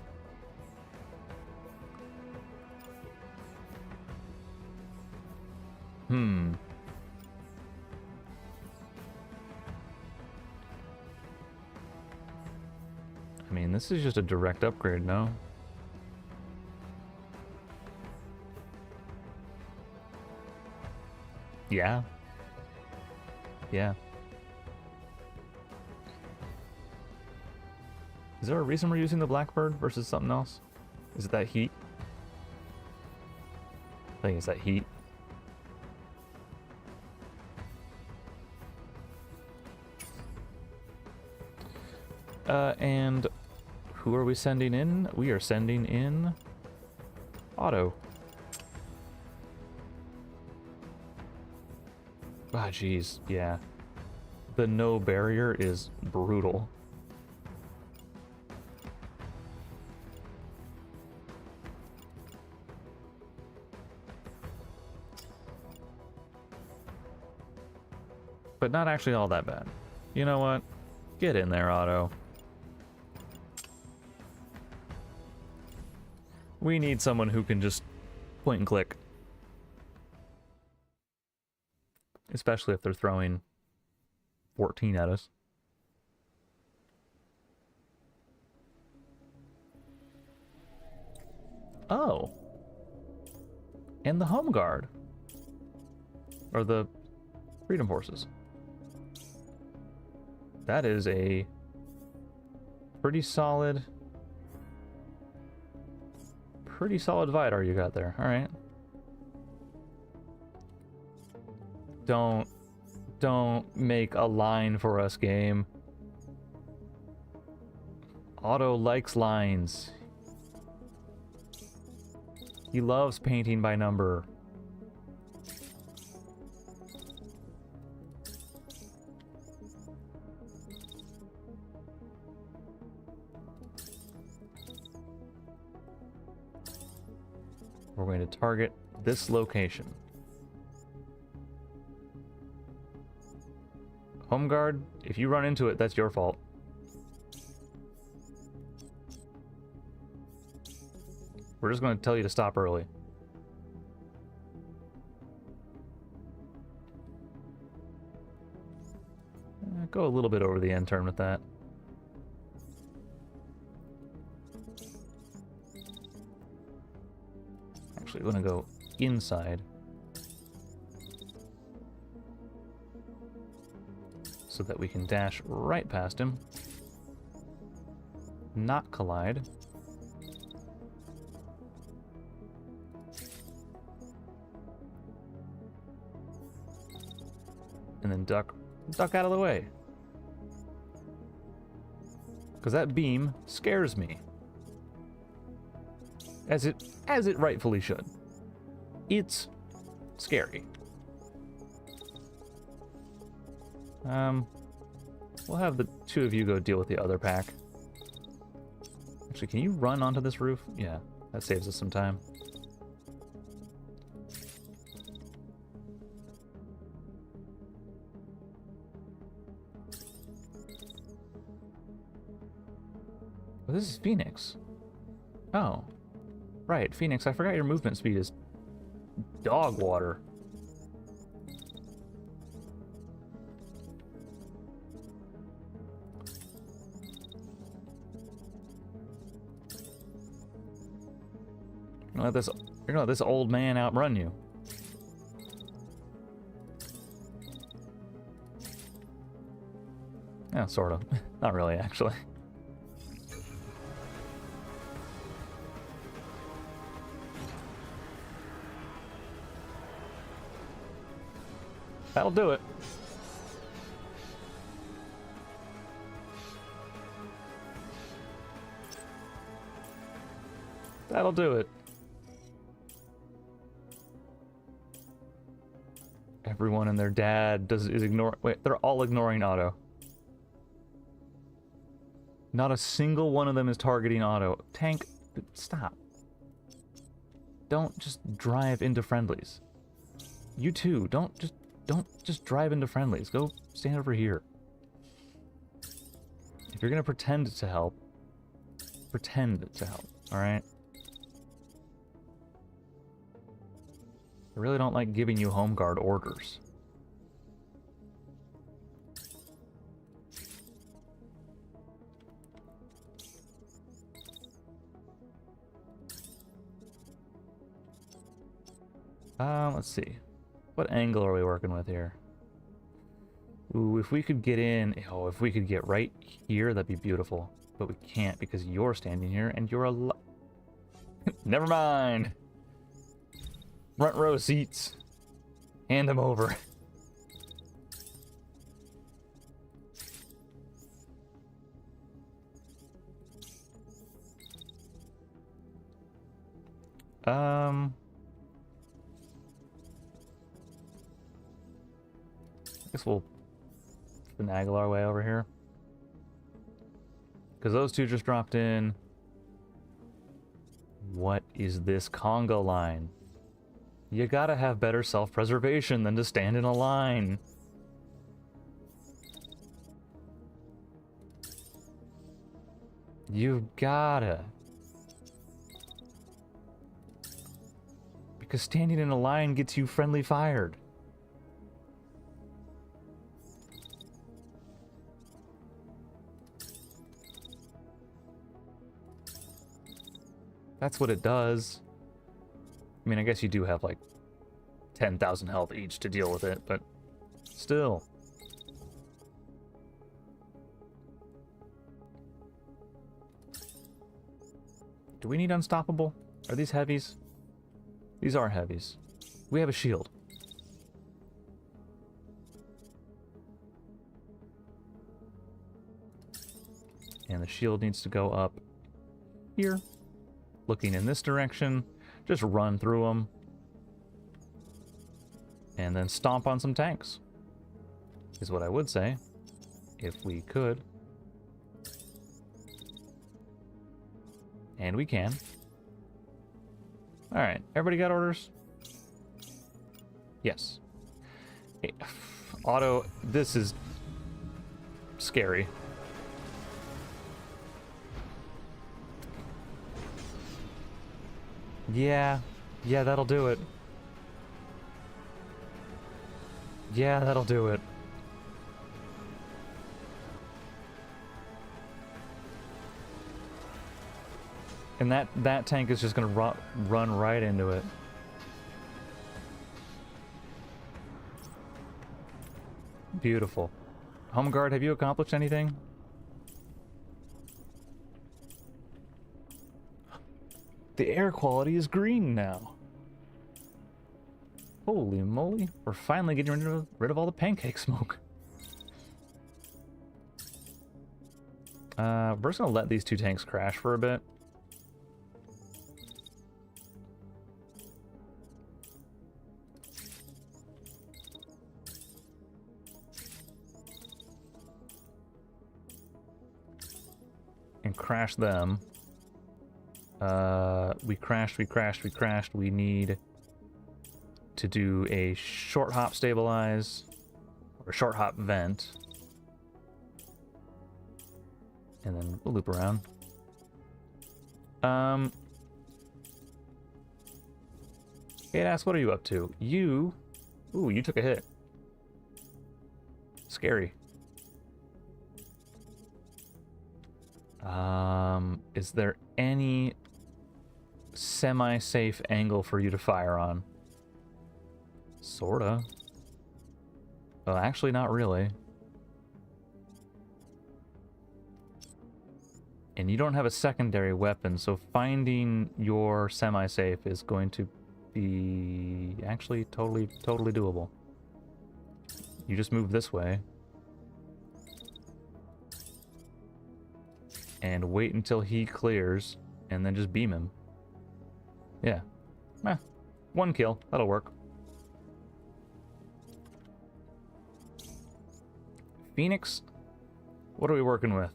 Speaker 1: this is just a direct upgrade, no? Yeah. Yeah. Is there a reason we're using the Blackbird versus something else? Is it that heat? I think it's that heat. And who are we sending in? We are sending in Otto. Ah, jeez, yeah. The no barrier is brutal. But not actually all that bad. You know what? Get in there, Otto. We need someone who can just point and click. Especially if they're throwing 14 at us. Oh. And the Home Guard. Or the Freedom Forces. That is a pretty solid Vidar you got there. All right. Don't make a line for us, game. Otto likes lines. He loves painting by number. We're going to target this location. Home Guard, if you run into it, that's your fault. We're just going to tell you to stop early. Go a little bit over the end turn with that. Actually, we're going to go inside. So that we can dash right past him. Not collide. And then duck out of the way. Because that beam scares me. As it rightfully should. It's scary. We'll have the two of you go deal with the other pack. Actually, can you run onto this roof? Yeah, that saves us some time. Oh, this is Phoenix. Oh. Right, Phoenix, I forgot your movement speed is dog water. You're gonna let this old man outrun you. Yeah, sort of. Not really, actually. That'll do it. That'll do it. Everyone and their dad is ignoring. Wait, they're all ignoring Otto. Not a single one of them is targeting Otto. Tank, stop. Don't just drive into friendlies. You too, don't just drive into friendlies. Go stand over here. If you're gonna pretend to help, alright? I really don't like giving you home guard orders. Let's see. What angle are we working with here? Ooh, if we could get in... Oh, if we could get right here, that'd be beautiful. But we can't because you're standing here and you're a... Never mind. Front row seats. Hand them over. I guess we'll finagle our way over here. Because those two just dropped in. What is this conga line? You gotta have better self-preservation than to stand in a line. You've gotta. Because standing in a line gets you friendly fired. That's what it does. I mean, I guess you do have like 10,000 health each to deal with it, but still. Do we need unstoppable? Are these heavies? These are heavies. We have a shield. And the shield needs to go up here. Looking in this direction. Just run through them. And then stomp on some tanks. Is what I would say. If we could. And we can. Alright, everybody got orders? Yes. Auto, this is scary. Yeah, that'll do it. Yeah, that'll do it. And that tank is just gonna run right into it. Beautiful. Home Guard, have you accomplished anything? The air quality is green now. Holy moly. We're finally getting rid of all the pancake smoke. We're just gonna let these two tanks crash for a bit. And crash them. We crashed. We need to do a short hop stabilize, or short hop vent. And then we'll loop around. Ass, what are you up to? Ooh, you took a hit. Scary. Is there any semi-safe angle for you to fire on? Sorta. Well, actually not really. And you don't have a secondary weapon, so finding your semi-safe is going to be actually totally doable. You just move this way. And wait until he clears, and then just beam him. Yeah. One kill. That'll work. Phoenix? What are we working with?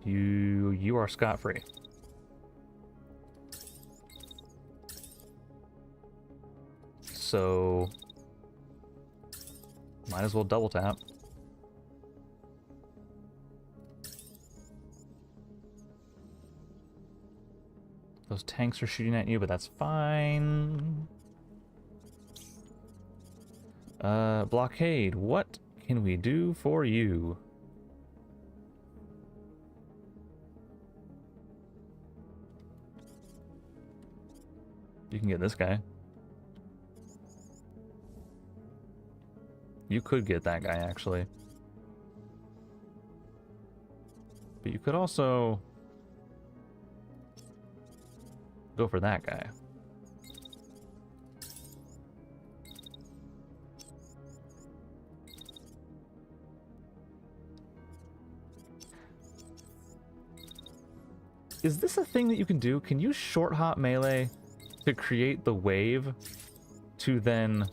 Speaker 1: You are scot-free. So... might as well double tap. Those tanks are shooting at you, but that's fine. Blockade, what can we do for you? You can get this guy. You could get that guy, actually. But you could also go for that guy. Is this a thing that you can do? Can you short hop melee to create the wave to then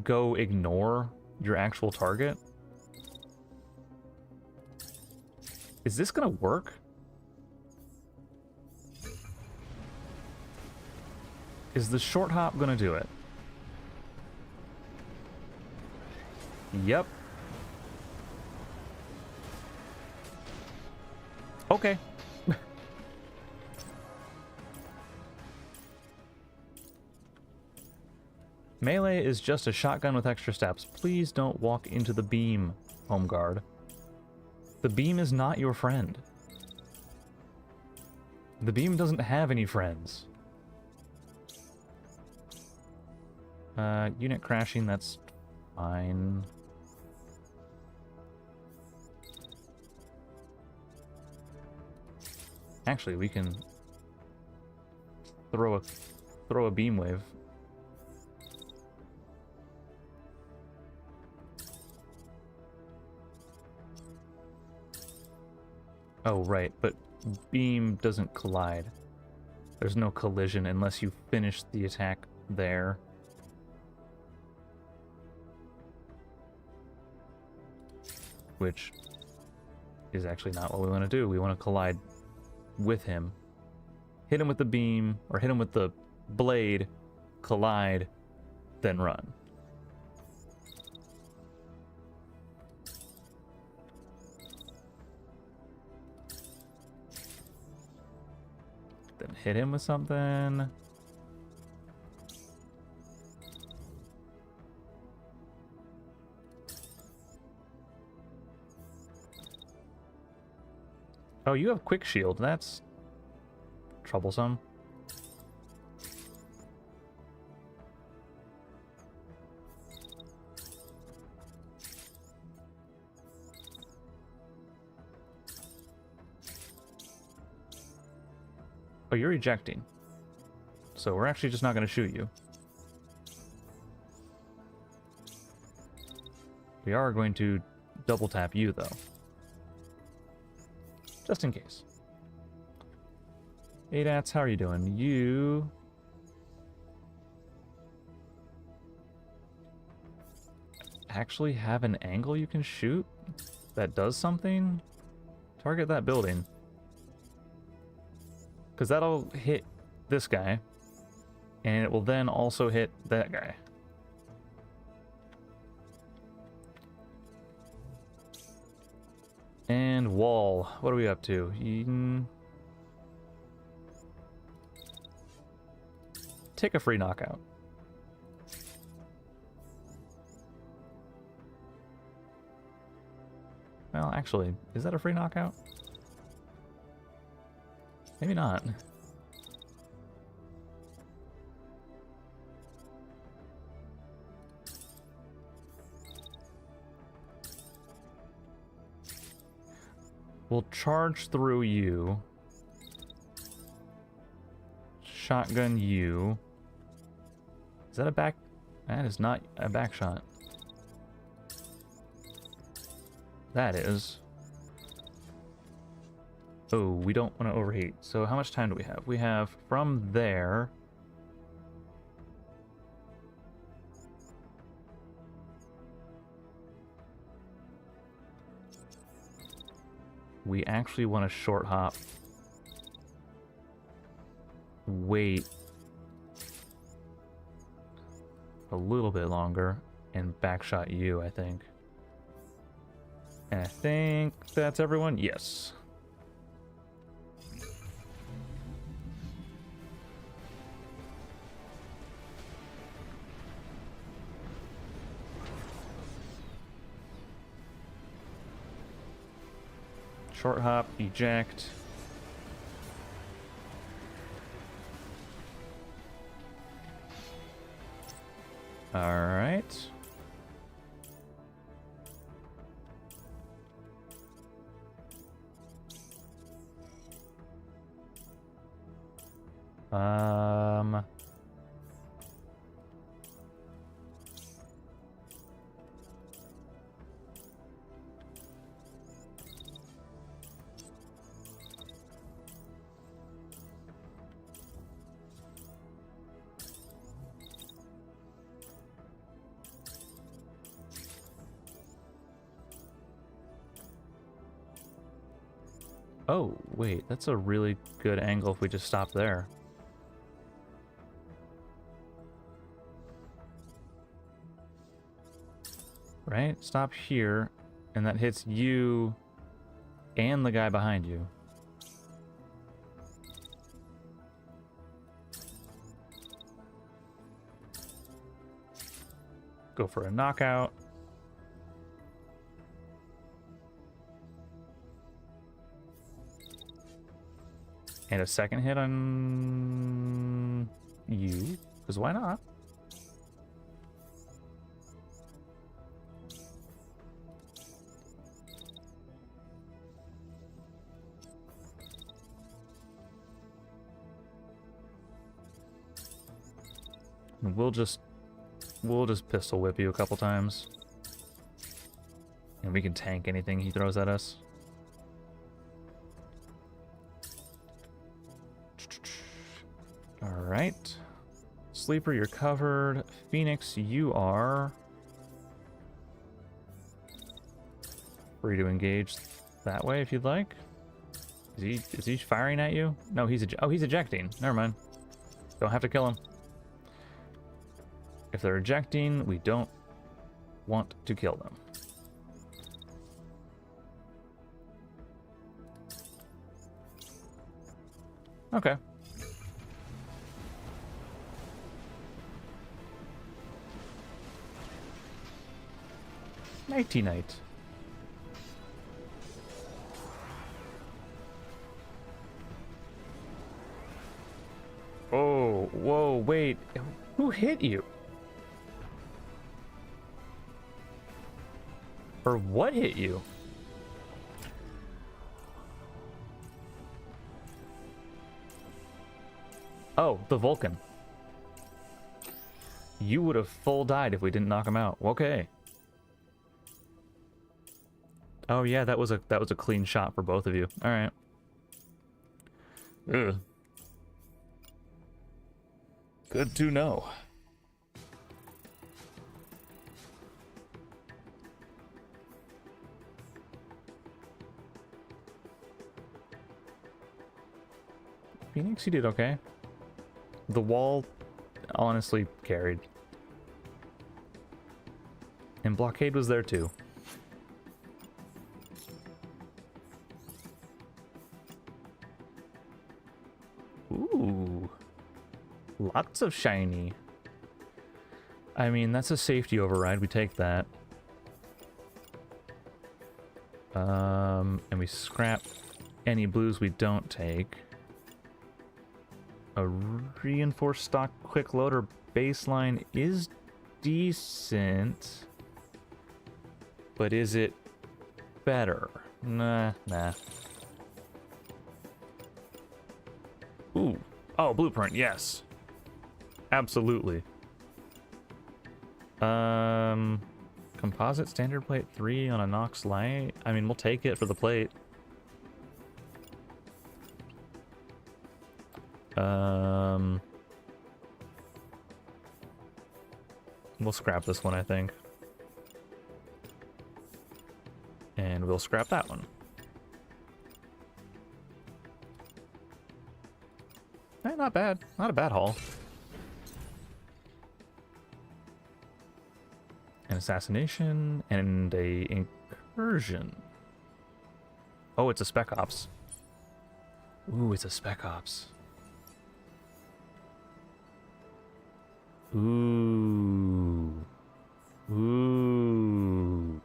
Speaker 1: go ignore your actual target? Is this gonna work? Is the short hop gonna do it? Yep. Okay. Melee is just a shotgun with extra steps. Please don't walk into the beam, home guard. The beam is not your friend. The beam doesn't have any friends. Unit crashing, that's fine. Actually, we can throw a beam wave. Oh, right, but beam doesn't collide. There's no collision unless you finish the attack there. Which is actually not what we want to do. We want to collide with him. Hit him with the beam, or hit him with the blade, collide, then run. Then hit him with something. Oh, you have quick shield. That's troublesome. Oh, you're ejecting. So we're actually just not going to shoot you. We are going to double tap you, though. Just in case. ADATS, how are you doing? You... actually have an angle you can shoot that does something? Target that building. Because that'll hit this guy. And it will then also hit that guy. And wall. What are we up to? Take a free knockout. Well, actually, is that a free knockout? Maybe not. We'll charge through you. Shotgun you. Is that a back? That is not a back shot. That is. Oh, we don't want to overheat. So how much time do we have? We have from there. We actually want to short hop. Wait a little bit longer and backshot you, I think. And I think that's everyone. Yes. Short hop, eject. Alright. Oh, wait, that's a really good angle if we just stop there. Right? Stop here, and that hits you and the guy behind you. Go for a knockout. And a second hit on you, because why not? And we'll just pistol whip you a couple times. And we can tank anything he throws at us. Alright. Sleeper, you're covered. Phoenix, you are free to engage that way if you'd like. Is he firing at you? No, he's ejecting. Never mind. Don't have to kill him. If they're ejecting, we don't want to kill them. Okay. Nighty night. Oh, whoa, wait. Who hit you? Or what hit you? Oh, the Vulcan. You would have full died if we didn't knock him out. Okay. Oh yeah, that was a clean shot for both of you. All right. Ugh. Good to know. Phoenix, you did okay. The wall honestly carried. And Blockade was there too. Ooh. Lots of shiny. I mean, that's a safety override. We take that. And we scrap any blues we don't take. A reinforced stock quick loader baseline is decent. But is it better? Nah. Ooh. Oh, blueprint, yes. Absolutely. Composite standard plate 3 on a Nox light. I mean, we'll take it for the plate. We'll scrap this one, I think. And we'll scrap that one. Eh, not bad. Not a bad haul. An assassination and a incursion. Oh, it's a spec ops. Ooh, it's a spec ops. Ooh. Ooh.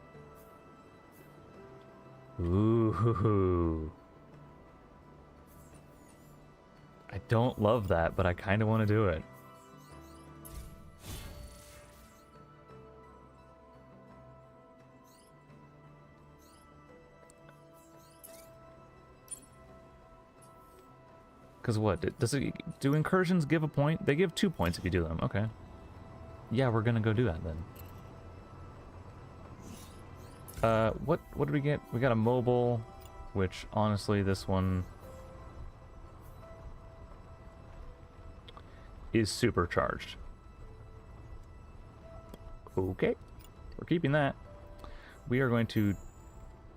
Speaker 1: Ooh. I don't love that, but I kind of want to do it. Because what? Do incursions give a point? They give 2 points if you do them. Okay. Yeah, we're gonna go do that then. What did we get? We got a mobile, which honestly this one is supercharged. Okay. We're keeping that. We are going to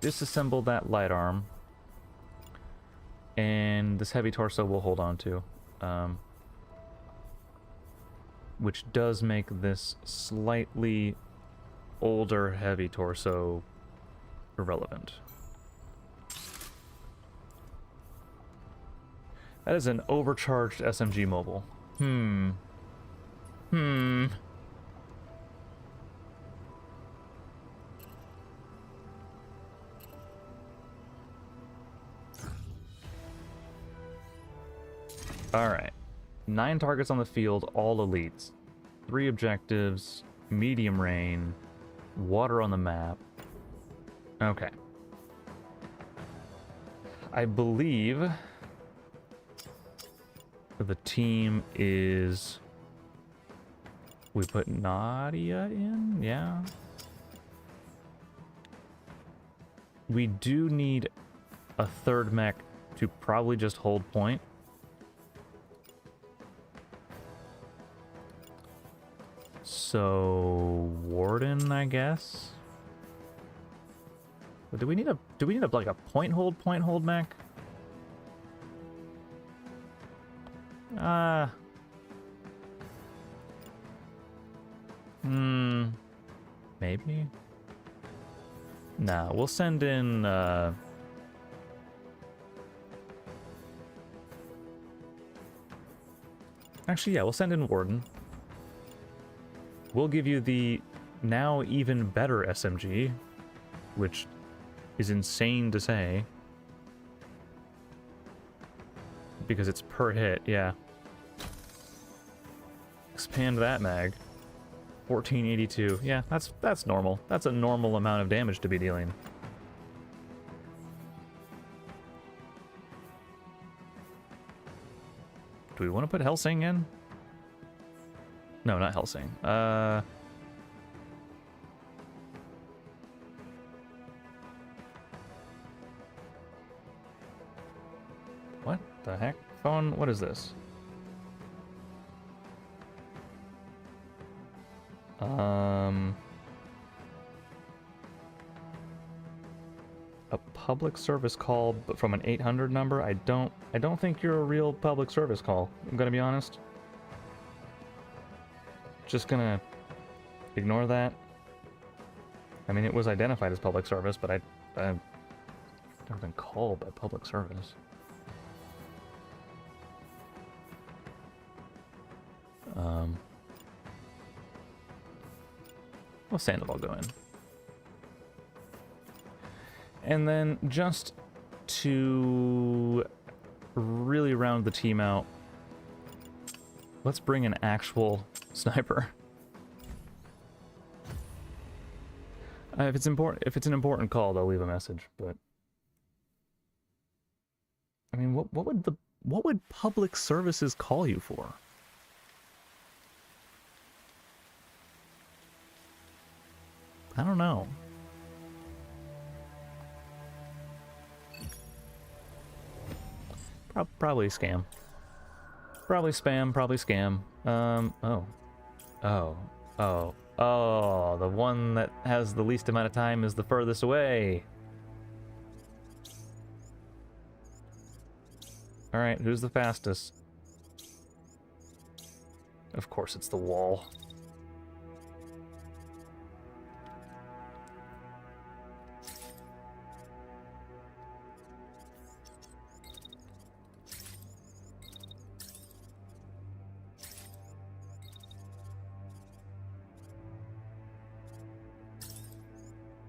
Speaker 1: disassemble that light arm. And this heavy torso we'll hold on to. Which does make this slightly older heavy torso irrelevant. That is an overcharged SMG mobile. Alright. 9 targets on the field, all elites. 3 objectives, medium rain, water on the map. Okay. I believe the team is... We put Nadia in? Yeah. We do need a third mech to probably just hold point. So Warden, I guess. But do we need a like a point hold mech? Maybe. Nah, we'll send in actually, yeah, we'll send in Warden. We'll give you the now even better SMG, which is insane to say. Because it's per hit, yeah. Expand that mag. 1482. Yeah, that's normal. That's a normal amount of damage to be dealing. Do we want to put Helsing in? No, not Helsing. What the heck? Phone, what is this? A public service call, but from an 800 number? I don't think you're a real public service call. I'm gonna be honest. Just gonna ignore that. I mean, it was identified as public service, but I've never been called by public service. Well, Sandoval go in. And then just to really round the team out, let's bring an actual sniper. If it's an important call, they'll leave a message. But I mean, what would public services call you for? I don't know. Probably scam. Probably spam, probably scam. Oh, the one that has the least amount of time is the furthest away. Alright, who's the fastest? Of course it's the wall.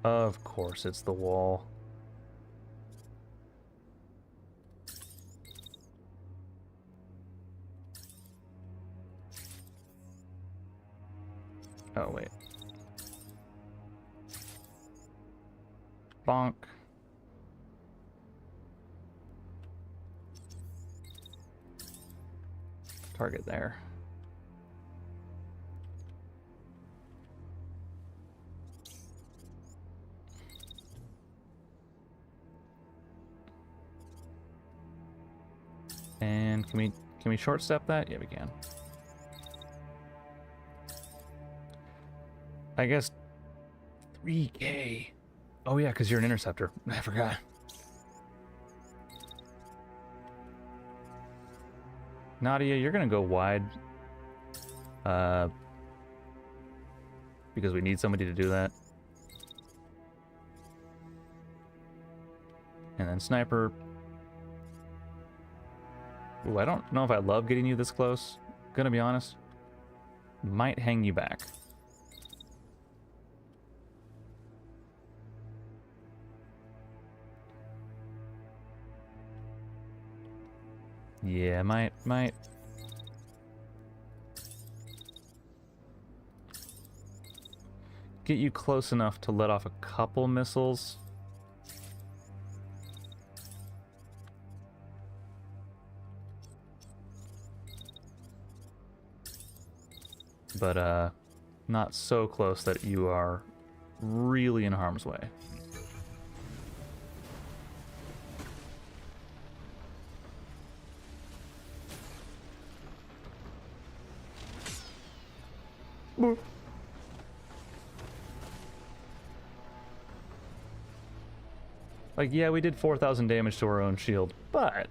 Speaker 1: Of course it's the wall. Oh, wait. Bonk. Target there. And can we short step that? Yeah, we can. I guess 3K. Oh yeah, because you're an interceptor. I forgot. Nadia, you're gonna go wide. Because we need somebody to do that. And then Sniper. Ooh, I don't know if I love getting you this close. Gonna be honest. Might hang you back. Yeah, might. Get you close enough to let off a couple missiles. But, not so close that you are really in harm's way. Like, yeah, we did 4,000 damage to our own shield, but...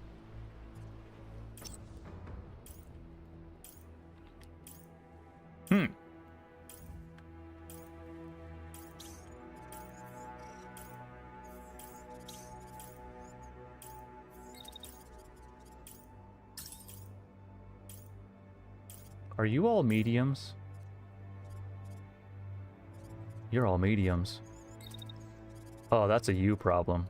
Speaker 1: Are you all mediums? You're all mediums. Oh, that's a you problem.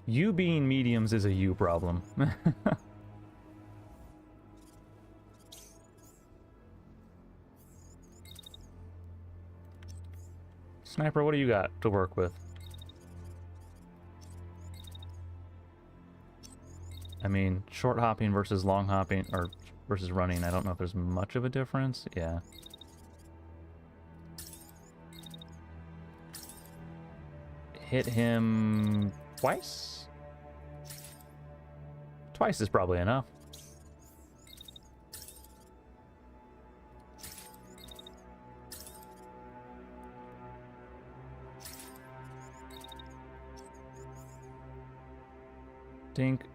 Speaker 1: You being mediums is a you problem. Sniper, what do you got to work with? I mean, short hopping versus long hopping, or versus running, I don't know if there's much of a difference. Yeah. Hit him twice? Twice is probably enough. Dink.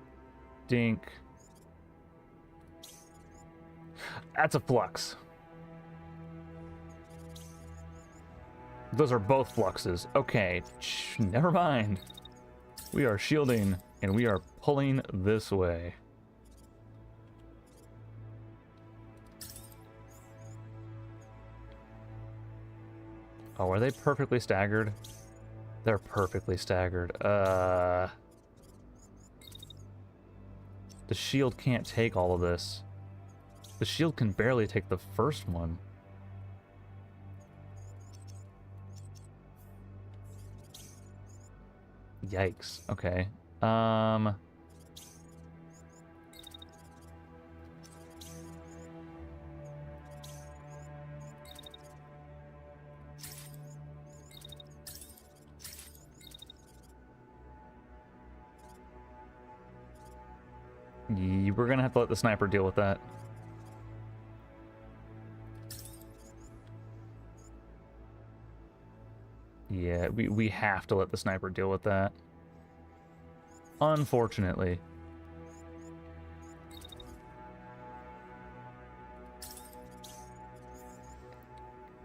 Speaker 1: Dink. That's a flux. Those are both fluxes. Okay, never mind. We are shielding, and we are pulling this way. Oh, are they perfectly staggered? They're perfectly staggered. The shield can't take all of this. The shield can barely take the first one. Yikes. Okay. We're gonna have to let the sniper deal with that. Yeah, we have to let the sniper deal with that. Unfortunately.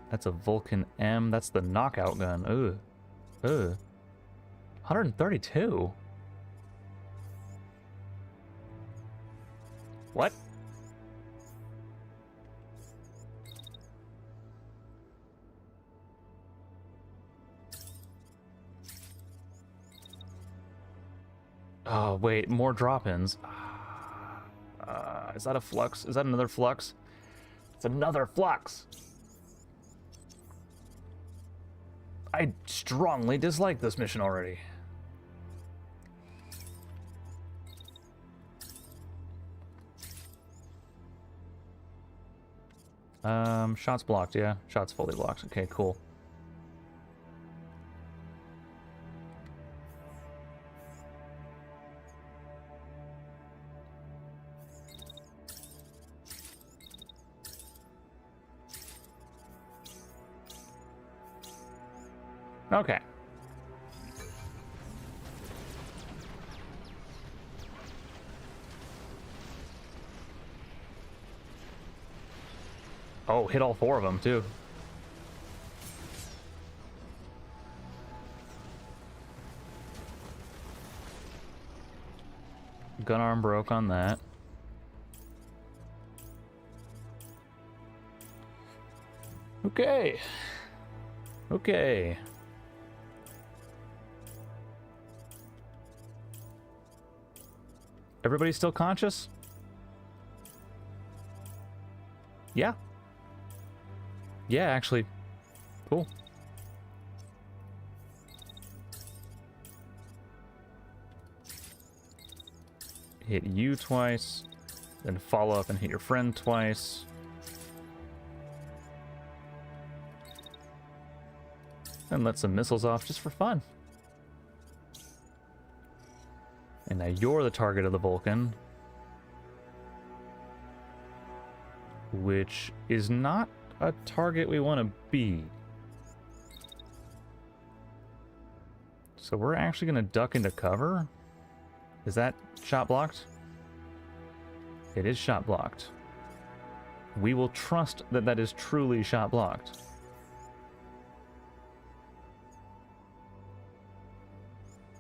Speaker 1: That's a Vulcan M. That's the knockout gun. Ugh. Ugh. 132? What? Oh, wait, more drop-ins. Is that a flux? Is that another flux? It's another flux! I strongly dislike this mission already. Shots blocked, yeah. Shots fully blocked. Okay, cool. Okay. Oh, hit all 4 of them, too. Gun arm broke on that. Okay. Okay. Everybody still conscious? Yeah. Yeah, actually. Cool. Hit you twice, then follow up and hit your friend twice. And let some missiles off just for fun. And now you're the target of the Vulcan. Which is not a target we want to be. So we're actually going to duck into cover. Is that shot blocked? It is shot blocked. We will trust that that is truly shot blocked.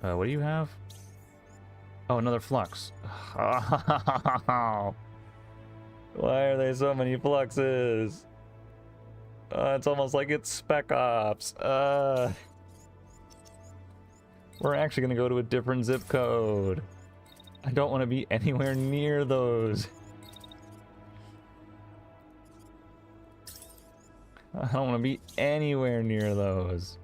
Speaker 1: What do you have? Oh, another flux. Why are there so many fluxes? It's almost like it's Spec Ops. We're actually going to go to a different zip code. I don't want to be anywhere near those. I don't want to be anywhere near those.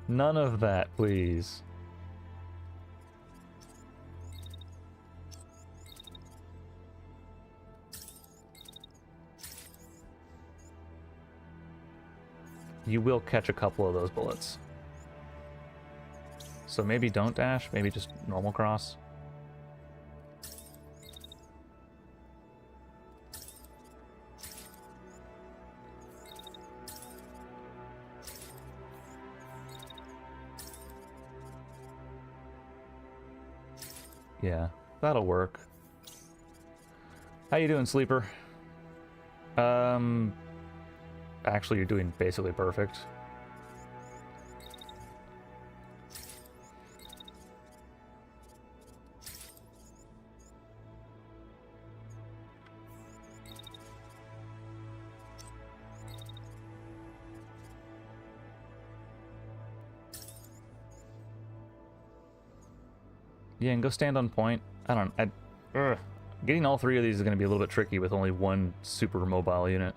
Speaker 1: None of that, please. You will catch a couple of those bullets. So maybe don't dash, maybe just normal cross. Yeah, that'll work. How you doing, Sleeper? Actually, you're doing basically perfect. Yeah, and go stand on point. Getting all 3 of these is going to be a little bit tricky with only one super mobile unit.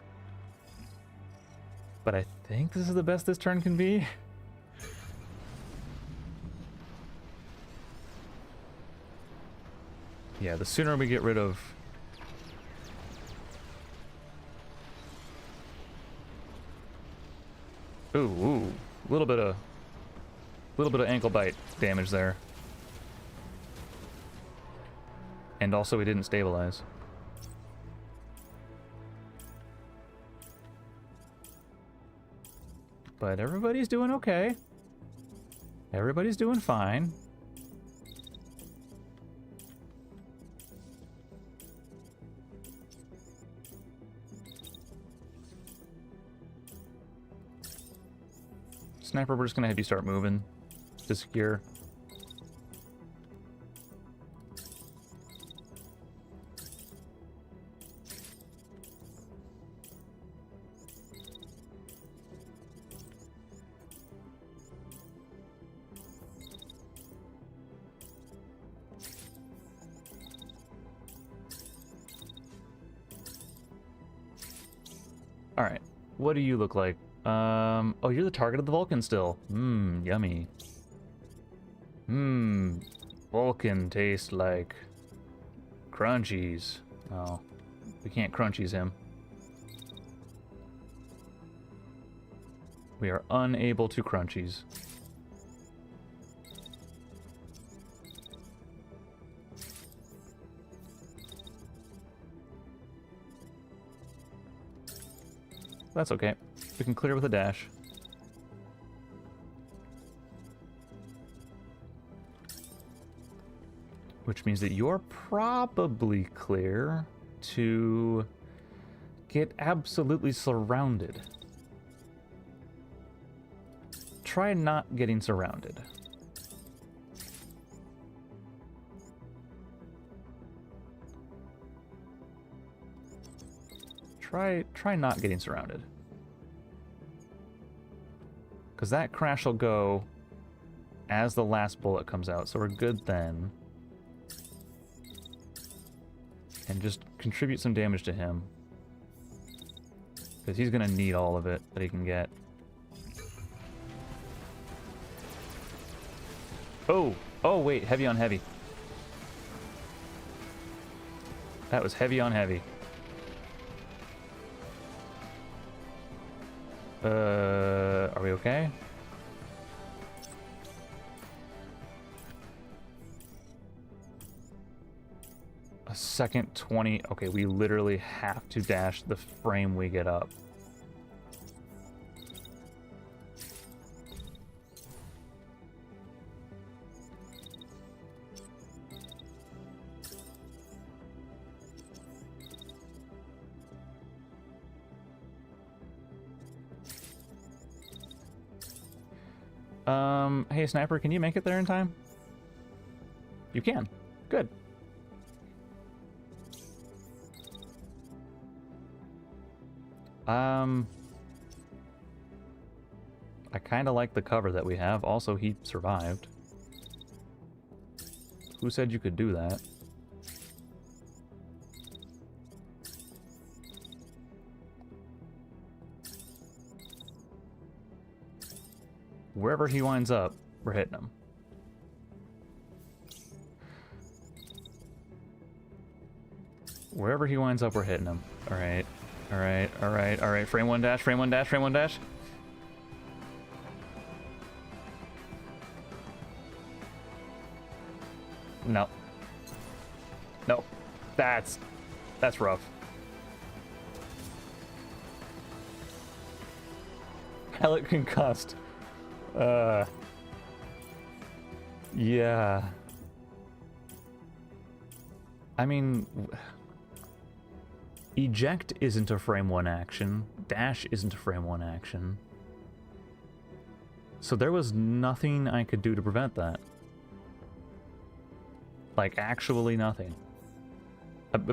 Speaker 1: But I think this is the best this turn can be. Yeah, the sooner we get rid of... Ooh, a little bit of ankle bite damage there. And also we didn't stabilize. But everybody's doing okay. Everybody's doing fine. Sniper, we're just gonna have you start moving to secure. Alright, What do you look like? Oh, you're the target of the Vulcan still. Mmm, yummy. Mmm, Vulcan tastes like crunchies. Oh, we can't crunchies him. We are unable to crunchies. That's okay. We can clear with a dash. Which means that you're probably clear to get absolutely surrounded. Try not getting surrounded. Try not getting surrounded. Because that crash will go as the last bullet comes out, so we're good then. And just contribute some damage to him. Because he's going to need all of it that he can get. Oh! Oh, wait, heavy on heavy. That was heavy on heavy. Are we okay? A second 20. Okay, we literally have to dash the frame we get up. Hey, Sniper, can you make it there in time? You can. Good. I kind of like the cover that we have. Also, he survived. Who said you could do that? Wherever he winds up, we're hitting him. Wherever he winds up, we're hitting him. Alright. Alright, alright, alright. Frame one dash, frame one dash, frame one dash. No. No. That's rough. Pellet concussed. Yeah. I mean, eject isn't a frame one action. Dash isn't a frame one action. So there was nothing I could do to prevent that. Like, actually nothing.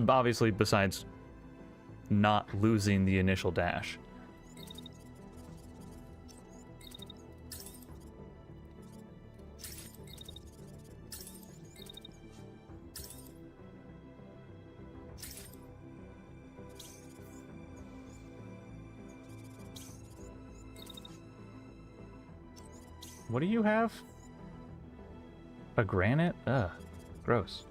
Speaker 1: Obviously, besides not losing the initial dash. What do you have? A granite? Ugh. Gross.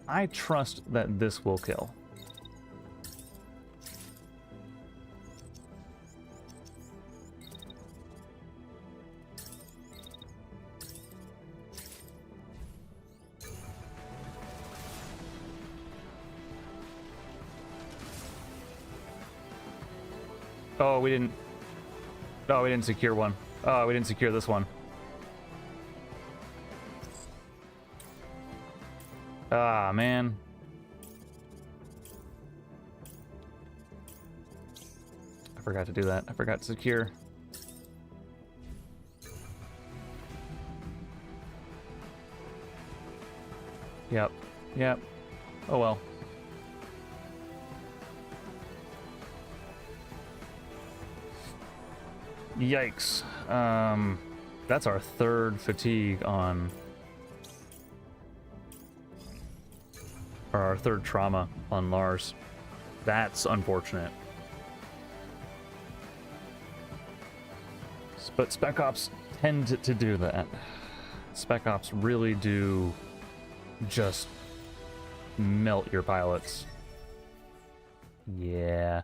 Speaker 1: I trust that this will kill. Oh, we didn't... Oh, we didn't secure one. Oh, we didn't secure this one. Ah, man. I forgot to do that. I forgot to secure. Yep. Yep. Oh well. Yikes. That's our third fatigue on or our third trauma on Lars. That's unfortunate. But Spec Ops tend to do that. Spec Ops really do just melt your pilots. Yeah.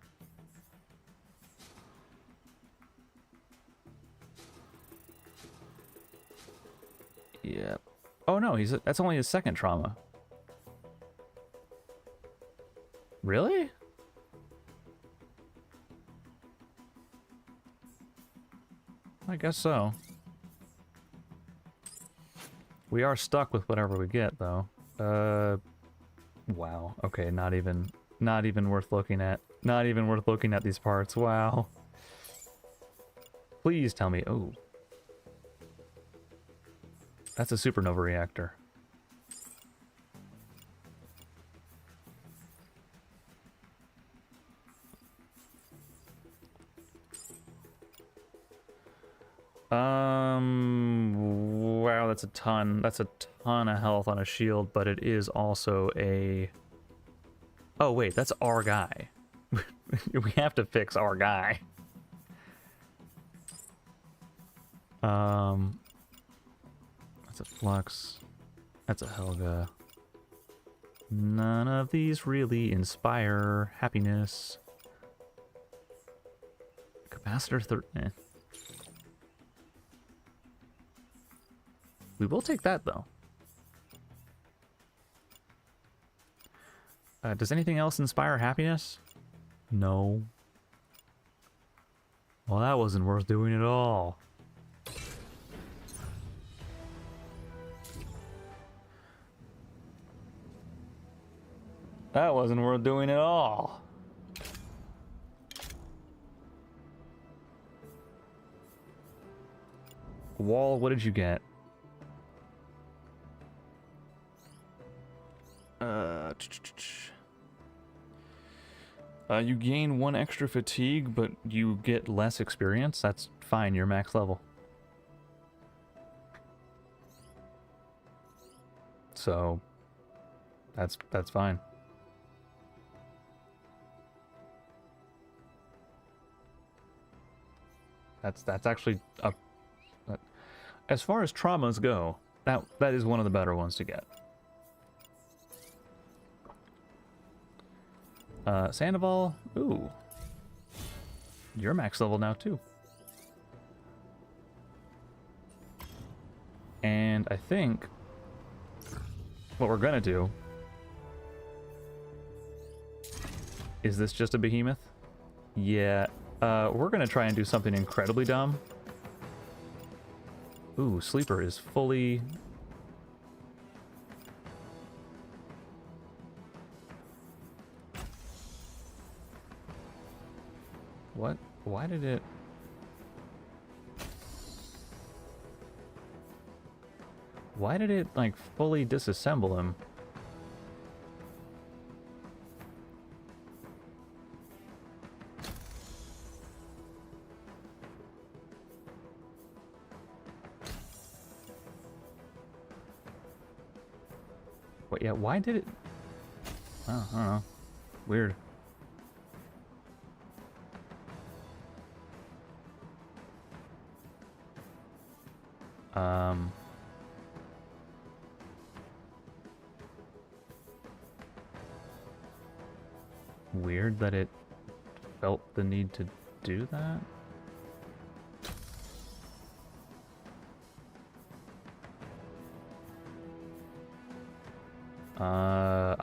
Speaker 1: Yeah. Oh no, that's only his second trauma. Really? I guess so. We are stuck with whatever we get, though. Wow. Okay, not even worth looking at. Not even worth looking at these parts. Wow. Please tell me. Oh. That's a supernova reactor. Wow, that's a ton. That's a ton of health on a shield, but it is also a... Oh, wait, that's our guy. We have to fix our guy. That's a Flux. That's a Helga. None of these really inspire happiness. Capacitor 13. We will take that, though. Does anything else inspire happiness? No. Well, that wasn't worth doing at all. That wasn't worth doing at all. Wall, what did you get? You gain 1 extra fatigue, but you get less experience. That's fine, you're max level. So, that's fine. That's actually a... As far as traumas go, that is one of the better ones to get. Sandoval, ooh. You're max level now, too. And I think what we're gonna do... Is this just a behemoth? Yeah, we're gonna try and do something incredibly dumb. Ooh, Sleeper is fully... What? Why did it... Why did it, like, fully disassemble him? What, yeah, why did it... Oh, I don't know. Weird. Weird that it felt the need to do that.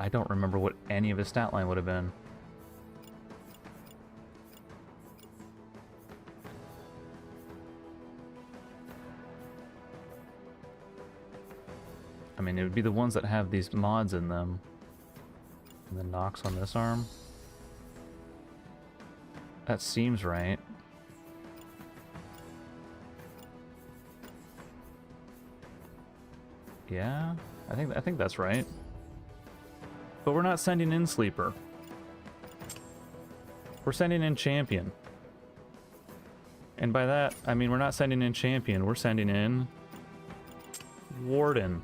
Speaker 1: I don't remember what any of his stat line would have been. I mean, it would be the ones that have these mods in them. And the knocks on this arm. That seems right. Yeah, I think that's right. But we're not sending in Sleeper. We're sending in Champion. And by that, I mean we're not sending in Champion, we're sending in Warden.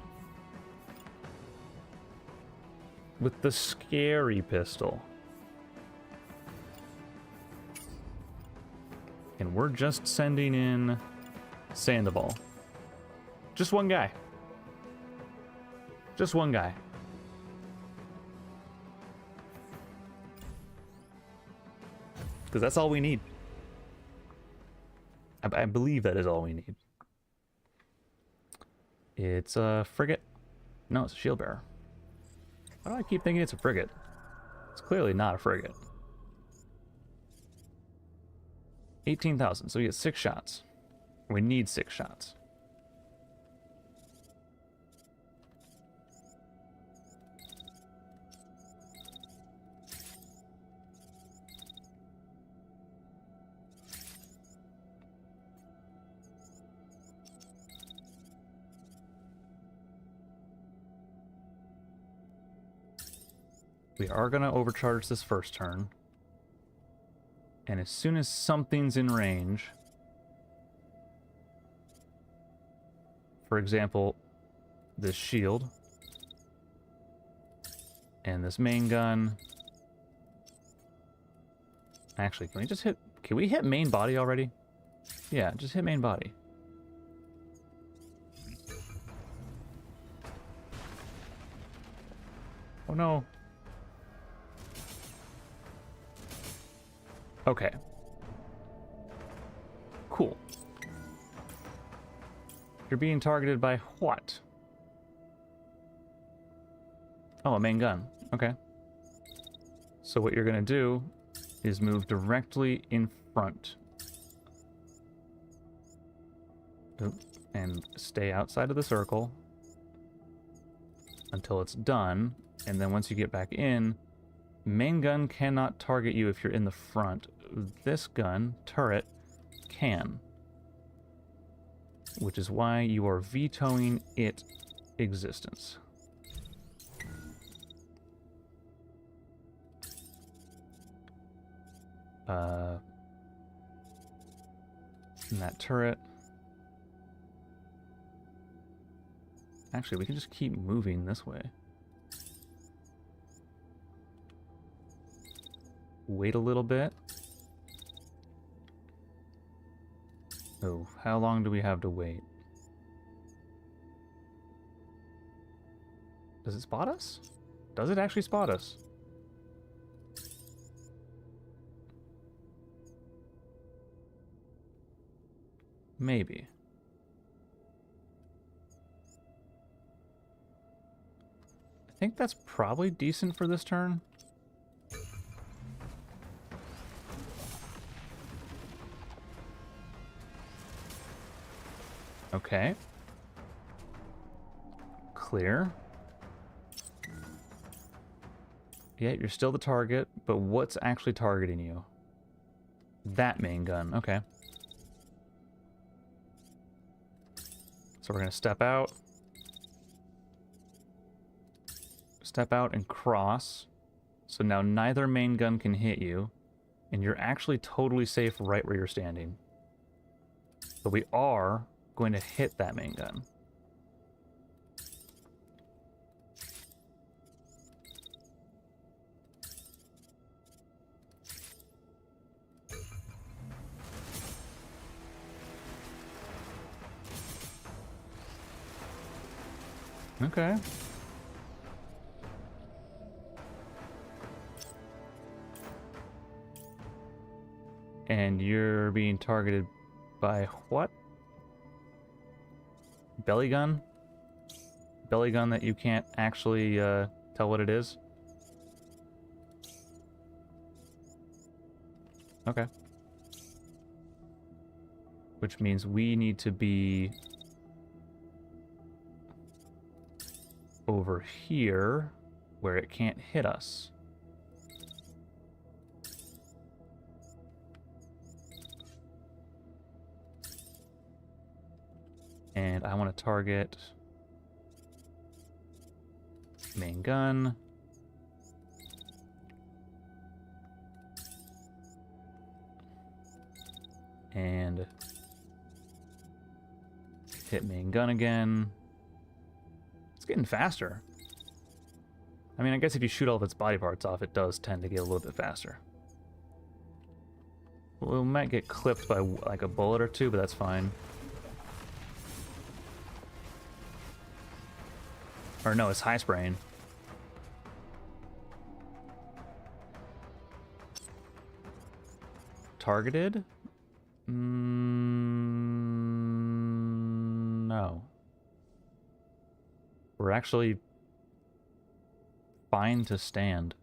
Speaker 1: with the scary pistol. And we're just sending in Sandoval. Just one guy. Just one guy. Because that's all we need. I believe that is all we need. It's a frigate. No, it's a shield bearer. Why do I keep thinking it's a frigate? It's clearly not a frigate. 18,000, so we get 6 shots. We need 6 shots. We are going to overcharge this first turn. And as soon as something's in range, for example, this shield and this main gun. Actually, can we hit main body already? Yeah, just hit main body. Oh no. Okay. Cool. You're being targeted by what? Oh, a main gun. Okay. So what you're gonna do is move directly in front. And stay outside of the circle until it's done. And then once you get back in, main gun cannot target you if you're in the front. This gun, turret, can. Which is why you are vetoing its existence. And that turret. Actually, we can just keep moving this way. Wait a little bit. Oh, how long do we have to wait? Does it spot us? Does it actually spot us? Maybe. I think that's probably decent for this turn. Okay. Clear. Yeah, you're still the target, but what's actually targeting you? That main gun. Okay. So we're going to step out. Step out and cross. So now neither main gun can hit you, and you're actually totally safe right where you're standing. But we are going to hit that main gun. Okay. And you're being targeted by what? Belly gun? Belly gun that you can't actually tell what it is? Okay. Which means we need to be over here where it can't hit us. And I want to target main gun. And hit main gun again. It's getting faster. I mean, I guess if you shoot all of its body parts off, it does tend to get a little bit faster. Well, it might get clipped by like a bullet or two, but that's fine. Or no, it's high spraying. Targeted? No. We're actually fine to stand.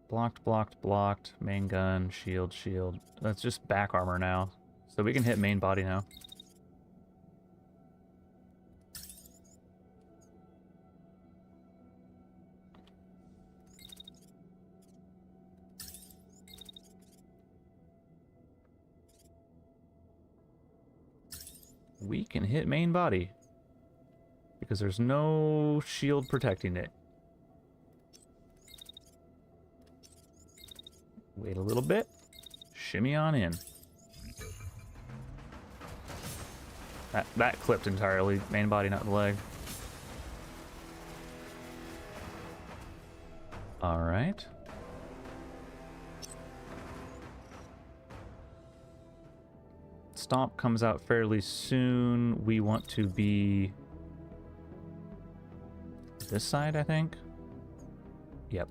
Speaker 1: Blocked, blocked, blocked. Main gun, shield, shield. That's just back armor now. So we can hit main body now. We can hit main body. Because there's no shield protecting it. Wait a little bit. Shimmy on in. That clipped entirely. Main body, not the leg. Alright. Stomp comes out fairly soon. We want to be this side, I think. Yep.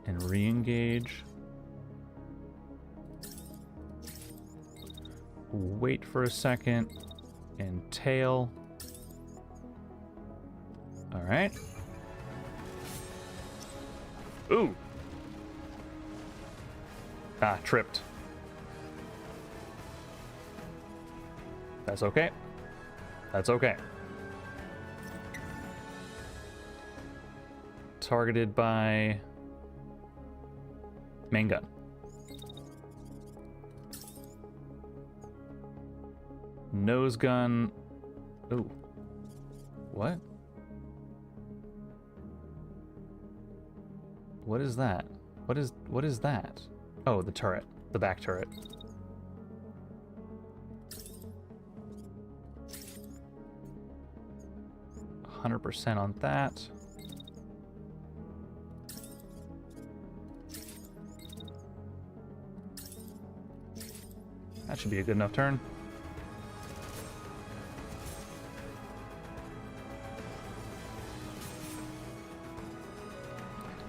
Speaker 1: And re-engage. Wait for a second. And tail. Alright. Ooh! Ah, tripped. That's okay. That's okay. Targeted by main gun. Nose gun. Ooh. What? What is that? What is that? Oh, the turret. The back turret. %100% on that. That should be a good enough turn.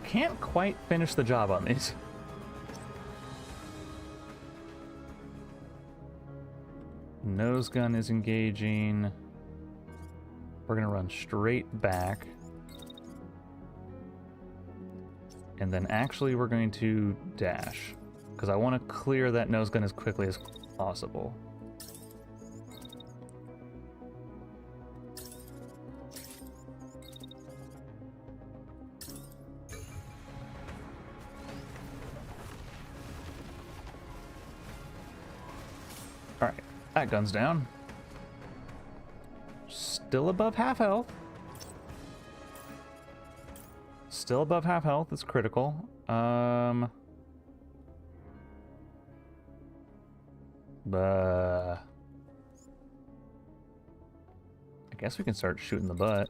Speaker 1: Can't quite finish the job on these. Nose gun is engaging. We're gonna run straight back. And then actually we're going to dash. Because I want to clear that nose gun as quickly as possible. Alright, that gun's down. Still above half health. Still above half health, it's critical. I guess we can start shooting the butt.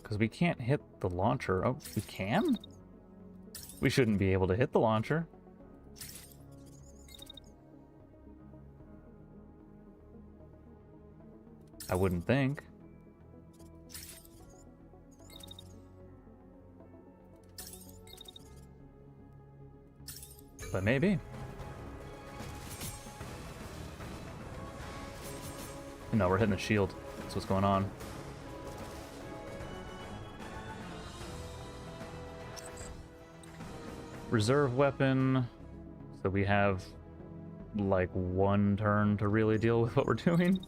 Speaker 1: Because we can't hit the launcher. Oh, we can? We shouldn't be able to hit the launcher. I wouldn't think. But maybe. No, we're hitting the shield. That's what's going on. Reserve weapon. So we have like one turn to really deal with what we're doing.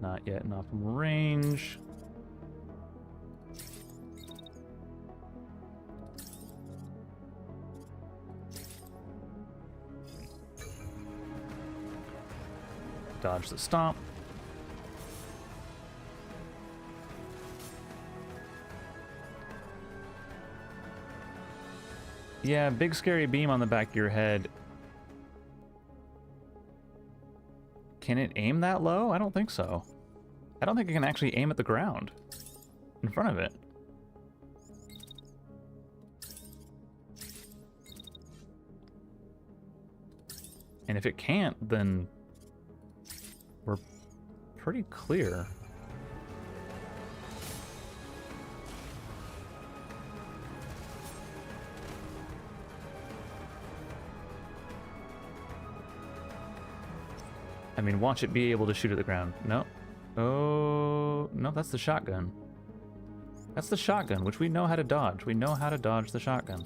Speaker 1: Not yet in optimal range. Dodge the stomp. Yeah, big scary beam on the back of your head. Can it aim that low? I don't think so. I don't think it can actually aim at the ground in front of it. And if it can't, then we're pretty clear. I mean, watch it be able to shoot at the ground. No. Oh, no, that's the shotgun. That's the shotgun, which we know how to dodge. We know how to dodge the shotgun.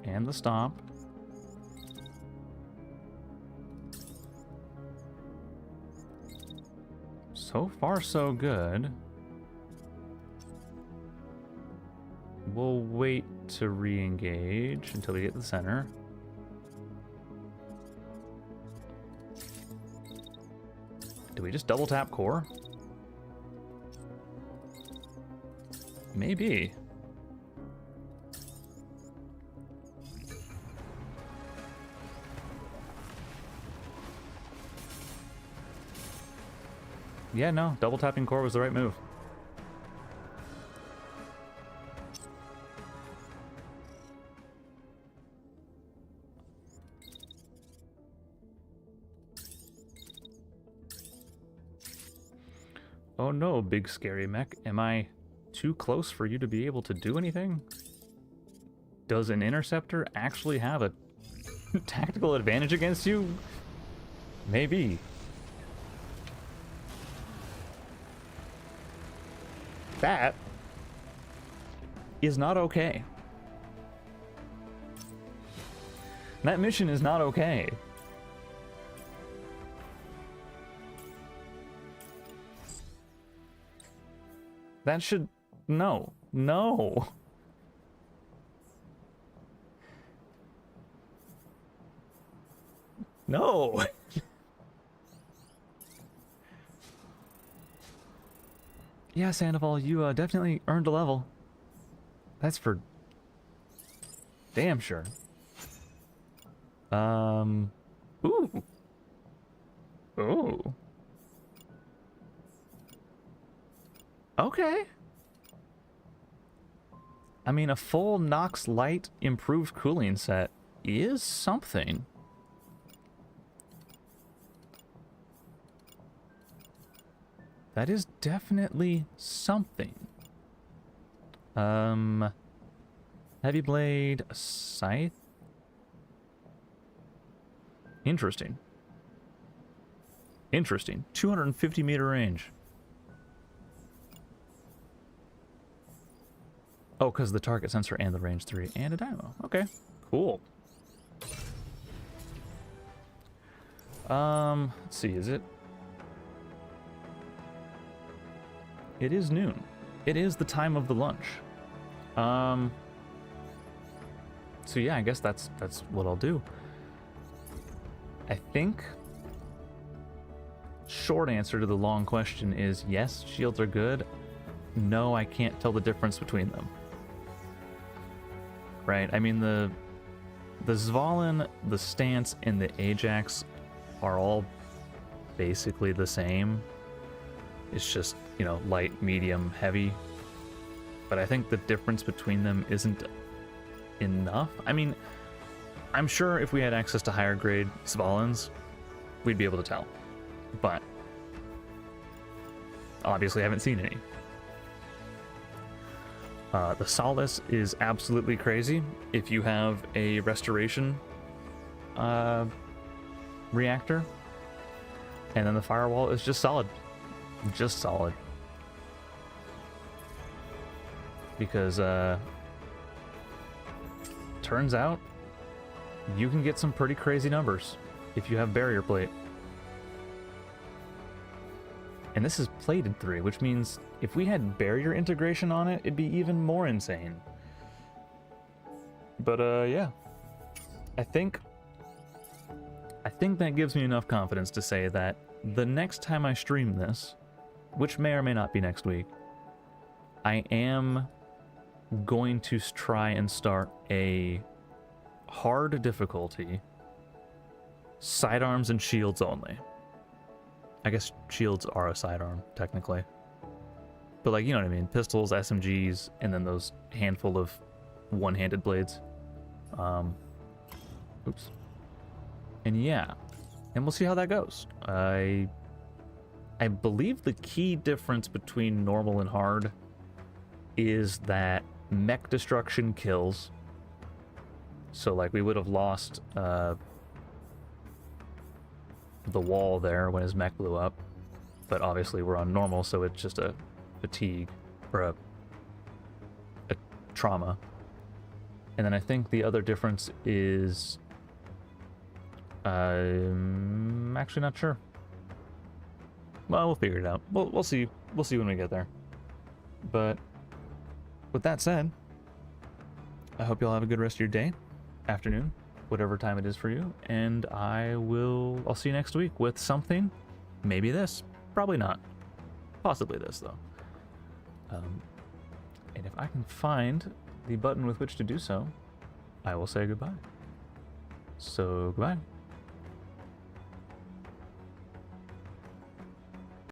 Speaker 1: And the stomp. So far, so good. We'll wait to re-engage until we get to the center. Do we just double tap core? Maybe. Yeah, no, double tapping core was the right move. Oh no, big scary mech. Am I too close for you to be able to do anything? Does an interceptor actually have a tactical advantage against you? Maybe. That is not okay. That mission is not okay. That should... No. No. No. Yeah, Sandoval, you definitely earned a level. That's for damn sure. Ooh. Ooh. Okay. I mean, a full Nox Light improved cooling set is something. That is definitely something. Heavy blade, a scythe. Interesting. Interesting. 250 meter range. Oh, because the target sensor and the range 3 and a dynamo. Okay, cool. Let's see, is it? It is noon. It is the time of the lunch. So yeah, I guess that's what I'll do. I think short answer to the long question is yes, shields are good. No, I can't tell the difference between them. Right? I mean, the Zvalin, the Stance, and the Ajax are all basically the same. It's just, you know, light, medium, heavy. But I think the difference between them isn't enough. I mean, I'm sure if we had access to higher grade Zvalins, we'd be able to tell. But obviously I haven't seen any. The Solace is absolutely crazy if you have a restoration reactor. And then the Firewall is just solid. Just solid. Because, turns out, you can get some pretty crazy numbers if you have barrier plate. And this is plated 3, which means if we had barrier integration on it, it'd be even more insane. But yeah. I think that gives me enough confidence to say that the next time I stream this, which may or may not be next week, I am going to try and start a hard difficulty, sidearms and shields only. I guess shields are a sidearm, technically. But, like, you know what I mean? Pistols, SMGs, and then those handful of one-handed blades. Oops. And yeah. And we'll see how that goes. I believe the key difference between normal and hard is that mech destruction kills. So, like, we would have lost the wall there when his mech blew up, but obviously we're on normal, so it's just a fatigue or a trauma. And then I think the other difference is I'm actually not sure. Well, we'll figure it out. We'll see when we get there. But with that said, I hope you all have a good rest of your day, afternoon, whatever time it is for you, and I'll see you next week with something. Maybe this, probably not, possibly this though. And if I can find the button with which to do so, I will say goodbye. So goodbye.